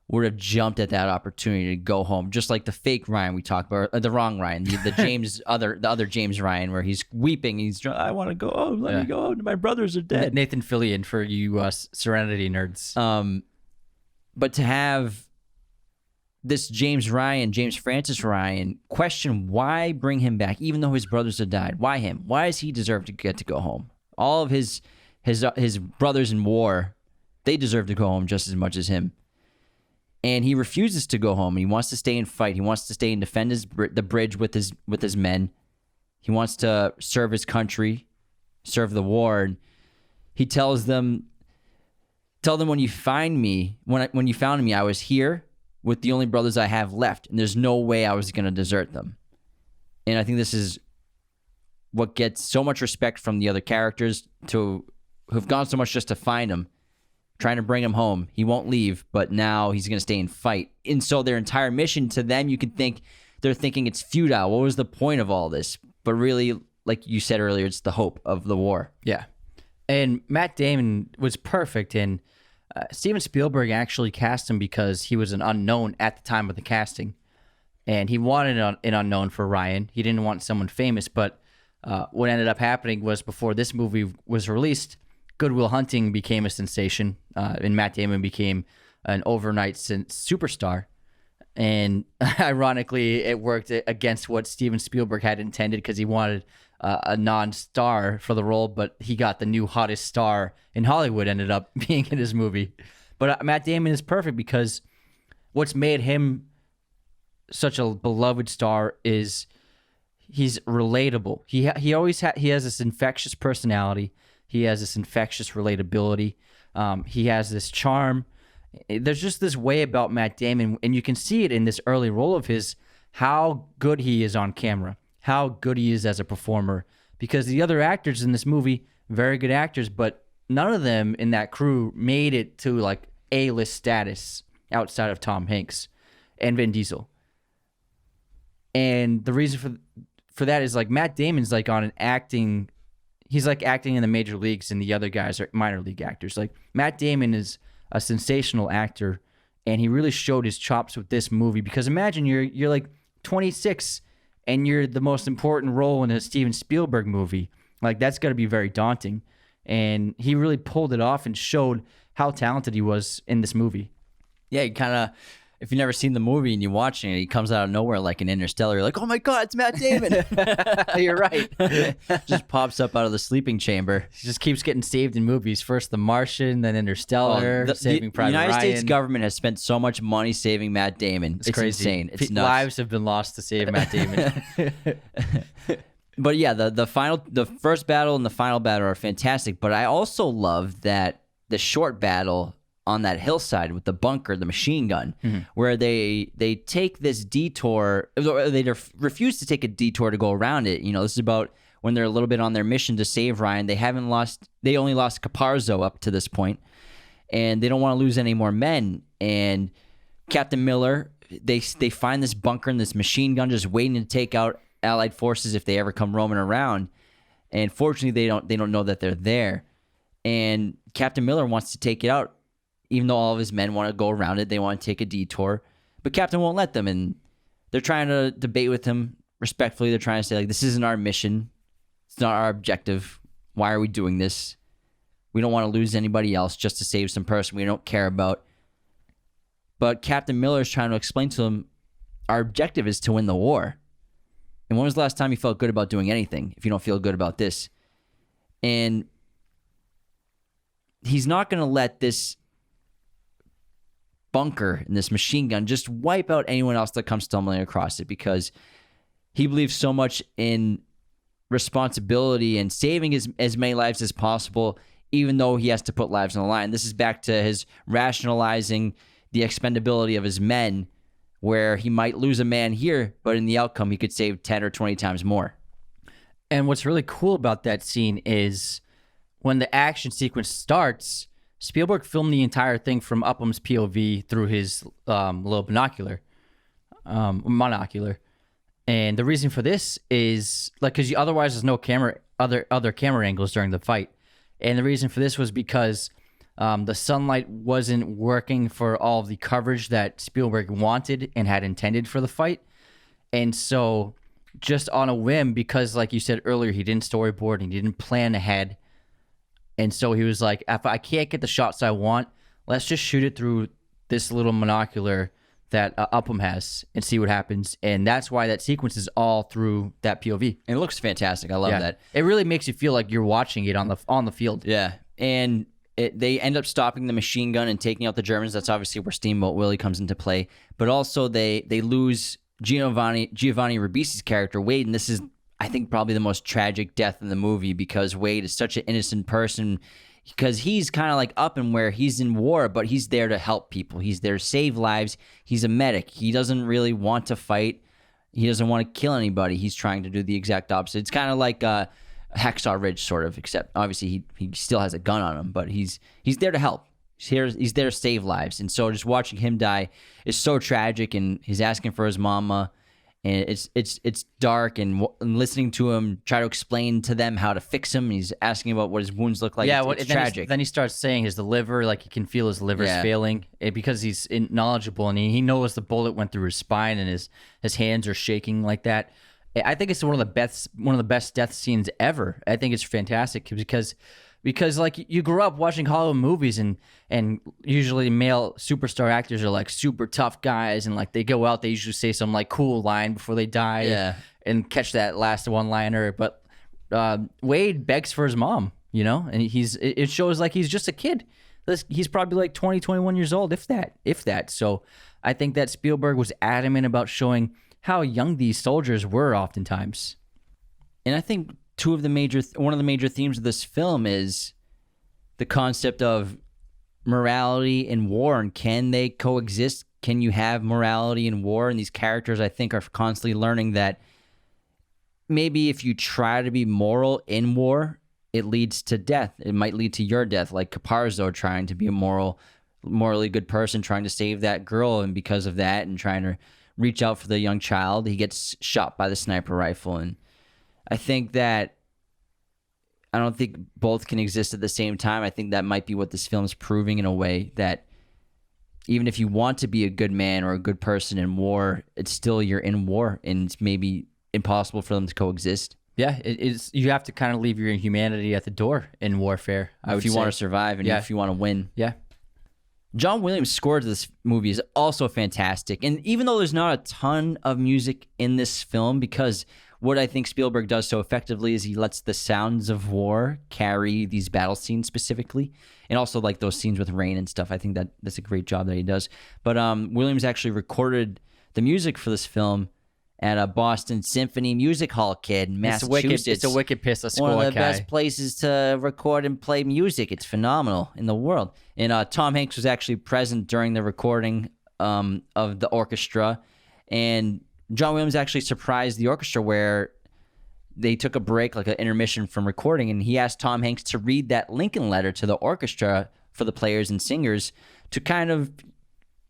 would have jumped at that opportunity to go home, just like the fake Ryan we talked about, or the wrong Ryan, the other James Ryan, where he's weeping. I want to go home. Let me go home. My brothers are dead. Nathan Fillion for you Serenity nerds. But to have this James Francis Ryan, question why bring him back, even though his brothers have died. Why him? Why does he deserve to get to go home? All of his brothers in war, they deserve to go home just as much as him. And he refuses to go home. He wants to stay and fight. He wants to stay and defend the bridge with his men. He wants to serve his country, serve the war. And he tells them, "Tell them when you find me, when you found me, I was here with the only brothers I have left, and there's no way I was going to desert them." And I think this is what gets so much respect from the other characters who've gone so much just to find him, trying to bring him home. He won't leave, but now he's going to stay and fight. And so their entire mission, to them, you could think they're thinking it's futile. What was the point of all this? But really, like you said earlier, it's the hope of the war. Yeah. And Matt Damon was perfect. And Steven Spielberg actually cast him because he was an unknown at the time of the casting. And he wanted an unknown for Ryan. He didn't want someone famous. But what ended up happening was, before this movie was released, Good Will Hunting became a sensation, and Matt Damon became an overnight superstar. And ironically, it worked against what Steven Spielberg had intended because he wanted a non-star for the role, but he got the new hottest star in Hollywood ended up being in his movie. But Matt Damon is perfect because what's made him such a beloved star is he's relatable. He has this infectious personality. He has this infectious relatability. He has this charm. There's just this way about Matt Damon, and you can see it in this early role of his, how good he is on camera, how good he is as a performer. Because the other actors in this movie, very good actors, but none of them in that crew made it to like A-list status outside of Tom Hanks and Vin Diesel. And the reason for that is like Matt Damon's like on an acting, he's like acting in the major leagues, and the other guys are minor league actors. Like Matt Damon is a sensational actor, and he really showed his chops with this movie. Because imagine you're like 26 and you're the most important role in a Steven Spielberg movie. Like that's got to be very daunting. And he really pulled it off and showed how talented he was in this movie. Yeah, you kind of, if you've never seen the movie and you're watching it, he comes out of nowhere like an Interstellar. You're like, oh my God, it's Matt Damon. You're right. Just pops up out of the sleeping chamber. He just keeps getting saved in movies. First The Martian, then Interstellar, Saving Private Ryan. The United States government has spent so much money saving Matt Damon. It's crazy. Insane. It's nuts. Lives have been lost to save Matt Damon. But yeah, the first battle and the final battle are fantastic. But I also love that the short battle on that hillside with the bunker, the machine gun, where they take this detour, or they refuse to take a detour to go around it. You know, this is about when they're a little bit on their mission to save Ryan. They only lost Caparzo up to this point, and they don't want to lose any more men. And Captain Miller, they find this bunker and this machine gun just waiting to take out Allied forces if they ever come roaming around. And fortunately, they don't know that they're there. And Captain Miller wants to take it out. Even though all of his men want to go around it, they want to take a detour. But Captain won't let them, and they're trying to debate with him respectfully. They're trying to say, like, this isn't our mission. It's not our objective. Why are we doing this? We don't want to lose anybody else just to save some person we don't care about. But Captain Miller is trying to explain to them, our objective is to win the war. And when was the last time you felt good about doing anything if you don't feel good about this? And he's not going to let this bunker and this machine gun just wipe out anyone else that comes stumbling across it, because he believes so much in responsibility and saving as many lives as possible, even though he has to put lives on the line. This is back to his rationalizing the expendability of his men, where he might lose a man here, but in the outcome, he could save 10 or 20 times more. And what's really cool about that scene is when the action sequence starts, Spielberg filmed the entire thing from Upham's POV through his little monocular. And the reason for this is like, because otherwise there's no other camera angles during the fight. And the reason for this was because the sunlight wasn't working for all of the coverage that Spielberg wanted and had intended for the fight. And so just on a whim, because like you said earlier, he didn't storyboard, he didn't plan ahead. And so he was like, if I can't get the shots I want, let's just shoot it through this little monocular that Upham has and see what happens. And that's why that sequence is all through that POV. And it looks fantastic. I love that. It really makes you feel like you're watching it on the field. Yeah. And they end up stopping the machine gun and taking out the Germans. That's obviously where Steamboat Willie comes into play. But also they lose Giovanni Ribisi's character, Wade, and this is, I think, probably the most tragic death in the movie, because Wade is such an innocent person, because he's kind of like Upham, where he's in war, but he's there to help people. He's there to save lives. He's a medic. He doesn't really want to fight. He doesn't want to kill anybody. He's trying to do the exact opposite. It's kind of like Hacksaw Ridge, sort of, except obviously he still has a gun on him, but he's there to help. He's there to save lives. And so just watching him die is so tragic, and he's asking for his mama, and it's dark, and listening to him try to explain to them how to fix him. He's asking about what his wounds look like. Yeah, it's tragic. Then he starts saying his liver, like he can feel his liver's failing because he's knowledgeable, and he knows the bullet went through his spine, and his hands are shaking like that. I think it's one of the best death scenes ever. I think it's fantastic because because like you grew up watching Hollywood movies and usually male superstar actors are like super tough guys and like they go out, they usually say some like cool line before they die and catch that last one-liner. But Wade begs for his mom, you know, and it shows like he's just a kid. He's probably like 20, 21 years old, if that. So I think that Spielberg was adamant about showing how young these soldiers were oftentimes. And I think one of the major themes of this film is the concept of morality and war, and can they coexist? Can you have morality and war? And these characters, I think, are constantly learning that maybe if you try to be moral in war, it leads to death. It might lead to your death, like Caparzo trying to be a morally good person, trying to save that girl, and because of that and trying to reach out for the young child, he gets shot by the sniper rifle. And I think that I don't think both can exist at the same time. I think that might be what this film is proving in a way, that even if you want to be a good man or a good person in war, it's still you're in war, and it's maybe impossible for them to coexist. Yeah, you have to kind of leave your humanity at the door in warfare. If you want to survive and if you want to win. Yeah. John Williams' score to this movie is also fantastic. And even though there's not a ton of music in this film, because what I think Spielberg does so effectively is he lets the sounds of war carry these battle scenes specifically, and also like those scenes with rain and stuff. I think that's a great job that he does. But Williams actually recorded the music for this film at a Boston Symphony Music Hall, kid, in Massachusetts. It's a wicked piece of score. One of the best places to record and play music. It's phenomenal in the world. And Tom Hanks was actually present during the recording of the orchestra. And John Williams actually surprised the orchestra where they took a break, like an intermission from recording, and he asked Tom Hanks to read that Lincoln letter to the orchestra for the players and singers to kind of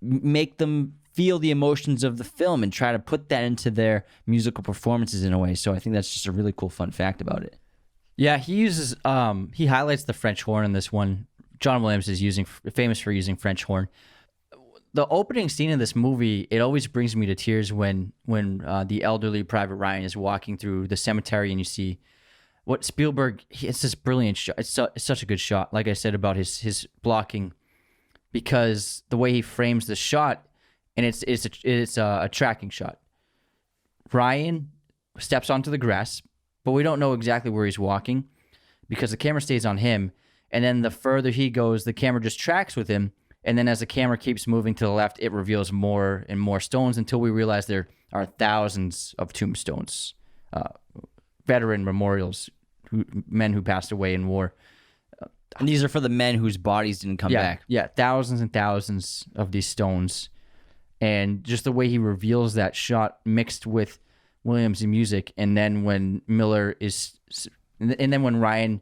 make them feel the emotions of the film and try to put that into their musical performances in a way. So I think that's just a really cool fun fact about it. Yeah, he highlights the French horn in this one. John Williams is famous for using French horn. The opening scene of this movie, it always brings me to tears when the elderly Private Ryan is walking through the cemetery and you see what Spielberg, it's this brilliant shot. It's such a good shot, like I said, about his blocking, because the way he frames the shot, and it's a tracking shot. Ryan steps onto the grass, but we don't know exactly where he's walking because the camera stays on him. And then the further he goes, the camera just tracks with him. And then as the camera keeps moving to the left, it reveals more and more stones until we realize there are thousands of tombstones, veteran memorials, men who passed away in war. And these are for the men whose bodies didn't come back. Yeah, thousands and thousands of these stones. And just the way he reveals that shot mixed with Williams' music, and then when when Ryan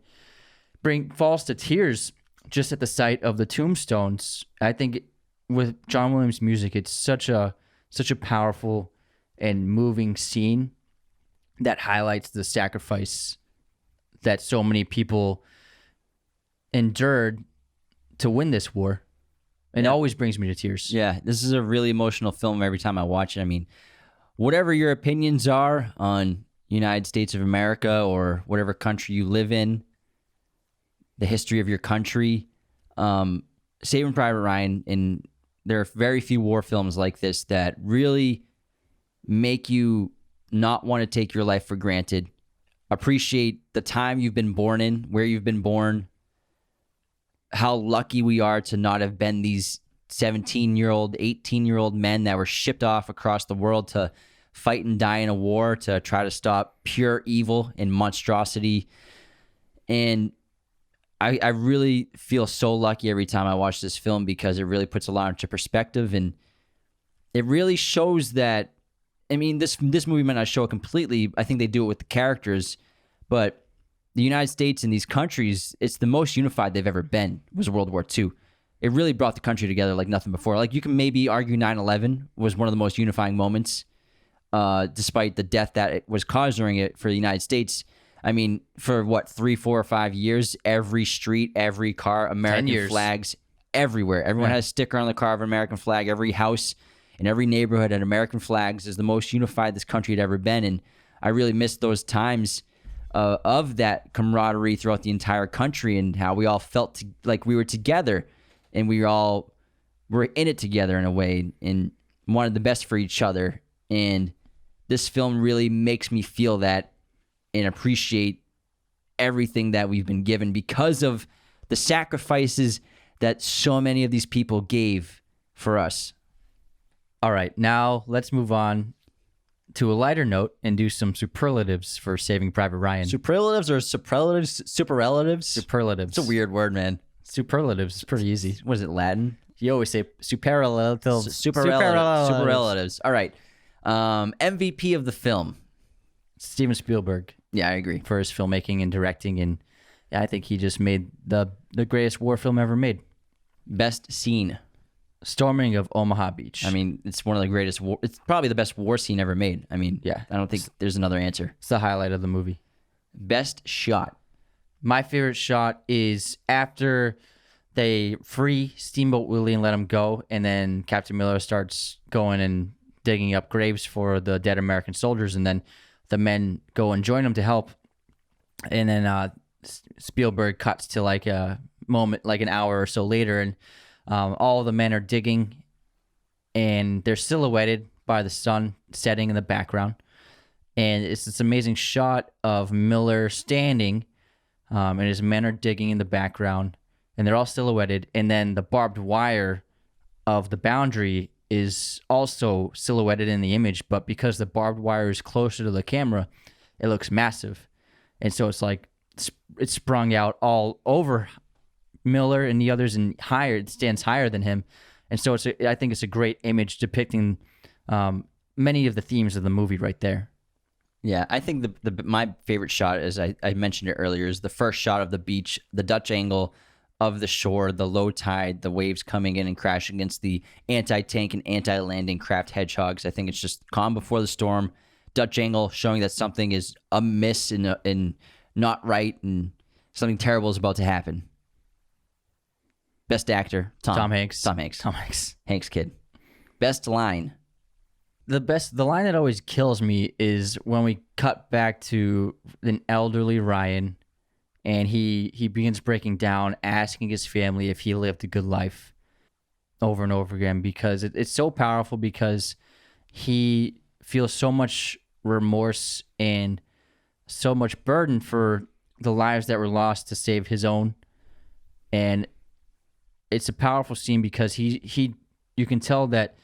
falls to tears just at the sight of the tombstones, I think with John Williams' music, it's such a powerful and moving scene that highlights the sacrifice that so many people endured to win this war. And it always brings me to tears. Yeah, this is a really emotional film every time I watch it. I mean, whatever your opinions are on United States of America or whatever country you live in, the history of your country, Saving Private Ryan, and there are very few war films like this that really make you not want to take your life for granted, appreciate the time you've been born in, where you've been born, how lucky we are to not have been these 17-year-old, 18-year-old men that were shipped off across the world to fight and die in a war to try to stop pure evil and monstrosity. And I really feel so lucky every time I watch this film because it really puts a lot into perspective, and it really shows that, I mean, this movie might not show it completely. I think they do it with the characters, but the United States and these countries, it's the most unified they've ever been, was World War II. It really brought the country together like nothing before. Like, you can maybe argue 9/11 was one of the most unifying moments, despite the death that it was caused during it for the United States. I mean, for 3, 4, or 5 years, every street, every car, American flags everywhere. Everyone has a sticker on the car of an American flag. Every house in every neighborhood had American flags. Is the most unified this country had ever been. And I really miss those times. of that camaraderie throughout the entire country, and how we all felt like we were together, and we all were in it together in a way, and wanted the best for each other. And this film really makes me feel that and appreciate everything that we've been given because of the sacrifices that so many of these people gave for us. All right, now let's move on to a lighter note and do some superlatives for Saving Private Ryan. Superlatives or superlatives? Superlatives? Superlatives. It's a weird word, man. Superlatives is pretty easy. What is it, Latin? You always say superlatives. Superlatives. All right. MVP of the film. Steven Spielberg. Yeah, I agree. For his filmmaking and directing, and I think he just made the greatest war film ever made. Best scene. Storming of Omaha Beach. I mean, it's one of the greatest it's probably the best war scene ever made. I mean, yeah. I don't think there's another answer. It's the highlight of the movie. Best shot. My favorite shot is after they free Steamboat Willie and let him go, and then Captain Miller starts going and digging up graves for the dead American soldiers, and then the men go and join him to help. And then Spielberg cuts to like a moment, like an hour or so later, and all the men are digging, and they're silhouetted by the sun setting in the background. And it's this amazing shot of Miller standing, and his men are digging in the background, and they're all silhouetted. And then the barbed wire of the boundary is also silhouetted in the image, but because the barbed wire is closer to the camera, it looks massive. And so it's like it's sprung out all over Miller and the others, and higher. It stands higher than him. And so I think it's a great image depicting many of the themes of the movie right there. Yeah, I think my favorite shot, as I mentioned it earlier, is the first shot of the beach, the Dutch angle of the shore, the low tide, the waves coming in and crashing against the anti-tank and anti-landing craft hedgehogs. I think it's just calm before the storm. Dutch angle showing that something is amiss and not right, and something terrible is about to happen. Best actor, Tom Hanks. Tom Hanks. Hanks kid. Best line. The line that always kills me is when we cut back to an elderly Ryan, and he begins breaking down, asking his family if he lived a good life over and over again, because it's so powerful, because he feels so much remorse and so much burden for the lives that were lost to save his own. And it's a powerful scene because you can tell that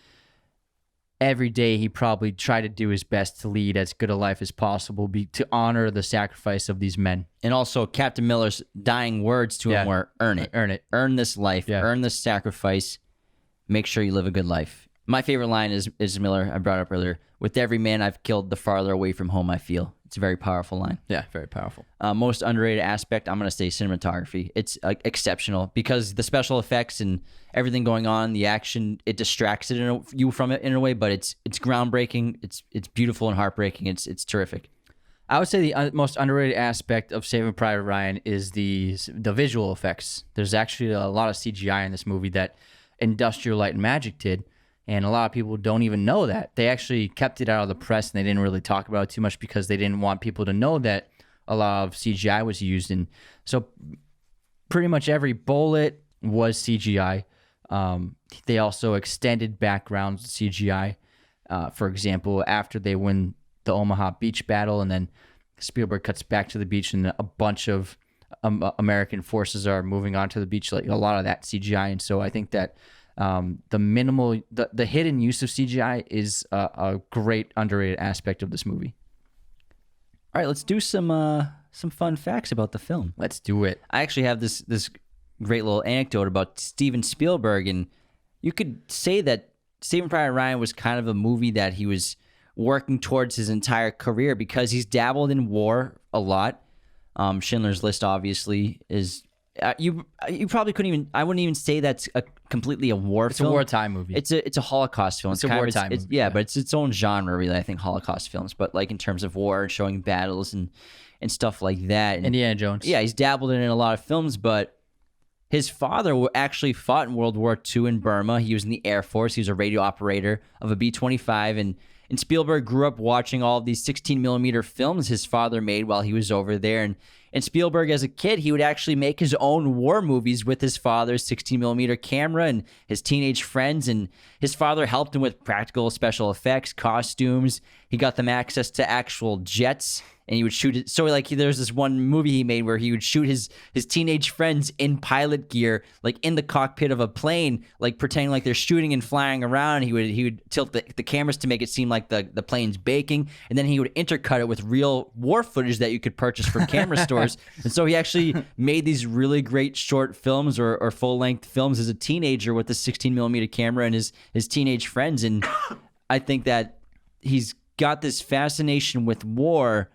every day he probably tried to do his best to lead as good a life as possible, to honor the sacrifice of these men. And also Captain Miller's dying words to him were, earn it. Earn this life. Yeah. Earn this sacrifice. Make sure you live a good life. My favorite line is Miller, I brought up earlier. With every man I've killed, the farther away from home I feel. It's a very powerful line. Yeah, very powerful. Most underrated aspect, I'm going to say cinematography. It's exceptional because the special effects and everything going on, the action, it distracts you from it in a way, but it's groundbreaking. It's beautiful and heartbreaking. It's terrific. I would say the most underrated aspect of Saving Private Ryan is the visual effects. There's actually a lot of CGI in this movie that Industrial Light and Magic did, and a lot of people don't even know that. They actually kept it out of the press, and they didn't really talk about it too much because they didn't want people to know that a lot of CGI was used. And so pretty much every bullet was CGI. They also extended backgrounds CGI. For example, after they win the Omaha Beach battle, and then Spielberg cuts back to the beach, and a bunch of American forces are moving onto the beach, like a lot of that CGI. And so I think that the hidden use of CGI is a great underrated aspect of this movie. All right, let's do some fun facts about the film. Let's do it. I actually have this great little anecdote about Steven Spielberg, and you could say that Saving Private Ryan was kind of a movie that he was working towards his entire career because he's dabbled in war a lot. Schindler's List obviously is. You probably couldn't even. I wouldn't even say that's completely a war film. It's a wartime movie. It's a Holocaust film. It's a wartime movie. Yeah, but it's its own genre, really. I think Holocaust films, but like in terms of war and showing battles and stuff like that. And, Indiana Jones. Yeah, he's dabbled in a lot of films, but his father actually fought in World War II in Burma. He was in the Air Force. He was a radio operator of a B-25, and And Spielberg grew up watching all of these 16 millimeter films his father made while he was over there. And Spielberg, as a kid, he would actually make his own war movies with his father's 16 millimeter camera and his teenage friends. And his father helped him with practical special effects, costumes. He got them access to actual jets, and he would shoot it. So like there's this one movie he made where he would shoot his teenage friends in pilot gear, like in the cockpit of a plane, like pretending like they're shooting and flying around. He would tilt the cameras to make it seem like the plane's baking, and then he would intercut it with real war footage that you could purchase from camera stores. And so he actually made these really great short films or full-length films as a teenager with the 16 millimeter camera and his teenage friends. And I think that he's got this fascination with war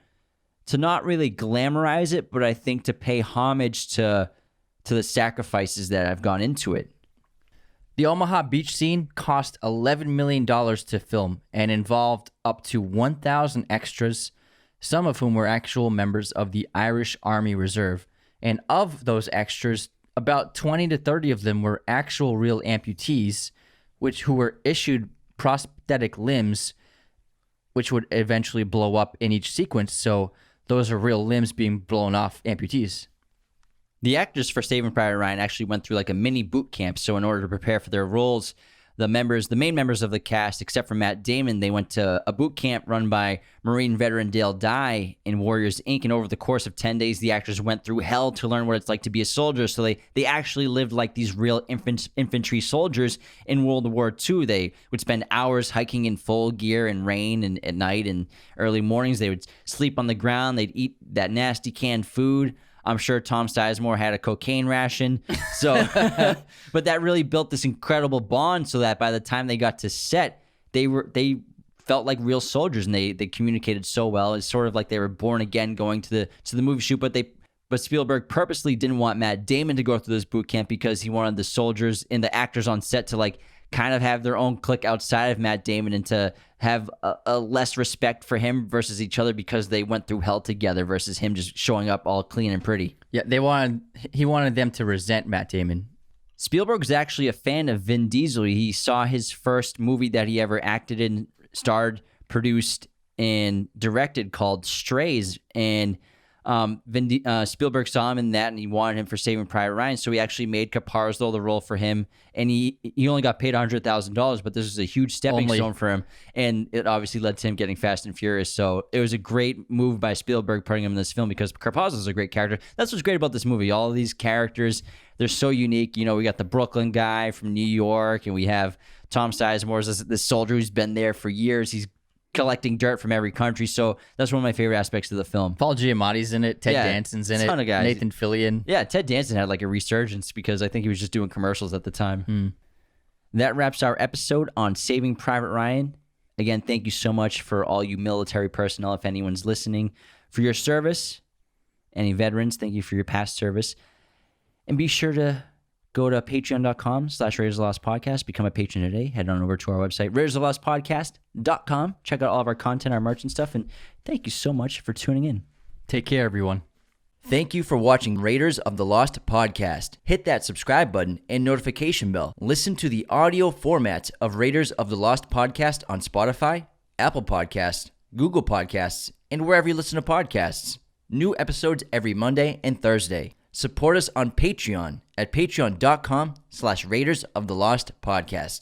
to not really glamorize it, but I think to pay homage to the sacrifices that have gone into it. The Omaha Beach scene cost $11 million to film and involved up to 1,000 extras, some of whom were actual members of the Irish Army Reserve. And of those extras, about 20 to 30 of them were actual real amputees, who were issued prosthetic limbs, which would eventually blow up in each sequence. So those are real limbs being blown off amputees. The actors for Saving Private Ryan actually went through like a mini boot camp. So in order to prepare for their roles, the main members of the cast, except for Matt Damon, they went to a boot camp run by Marine veteran Dale Dye in Warriors Inc. And over the course of 10 days, the actors went through hell to learn what it's like to be a soldier. So they actually lived like these real infantry soldiers in World War II. They would spend hours hiking in full gear in rain and at night and early mornings. They would sleep on the ground. They'd eat that nasty canned food. I'm sure Tom Sizemore had a cocaine ration. So, but that really built this incredible bond so that by the time they got to set, they felt like real soldiers, and they communicated so well. It's sort of like they were born again going to the movie shoot, but Spielberg purposely didn't want Matt Damon to go through this boot camp because he wanted the soldiers and the actors on set to like kind of have their own clique outside of Matt Damon and to have a less respect for him versus each other because they went through hell together versus him just showing up all clean and pretty. Yeah, he wanted them to resent Matt Damon. Spielberg was actually a fan of Vin Diesel. He saw his first movie that he ever acted in, starred, produced, and directed called Strays, and Spielberg saw him in that, and he wanted him for Saving Private Ryan, so he actually made Caparslow the role for him, and he only got paid $100,000, but this was a huge stepping stone for him, and it obviously led to him getting Fast and Furious, so it was a great move by Spielberg putting him in this film because Caparslow is a great character. That's what's great about this movie. All of these characters, they're so unique. You know, we got the Brooklyn guy from New York, and we have Tom Sizemore as this soldier who's been there for years. He's collecting dirt from every country. So that's one of my favorite aspects of the film. Paul Giamatti's in it. Ted Danson's in it. Ton of guys. Nathan Fillion. Yeah, Ted Danson had like a resurgence because I think he was just doing commercials at the time. That wraps our episode on Saving Private Ryan. Again, thank you so much for all you military personnel, if anyone's listening, for your service. Any veterans, thank you for your past service. And be sure to go to patreon.com/Raiders of the Lost Podcast. Become a patron today. Head on over to our website, RaidersOfTheLostPodcast.com. Check out all of our content, our merch and stuff. And thank you so much for tuning in. Take care, everyone. Thank you for watching Raiders of the Lost Podcast. Hit that subscribe button and notification bell. Listen to the audio format of Raiders of the Lost Podcast on Spotify, Apple Podcasts, Google Podcasts, and wherever you listen to podcasts. New episodes every Monday and Thursday. Support us on Patreon at patreon.com/Raiders of the Lost Podcast.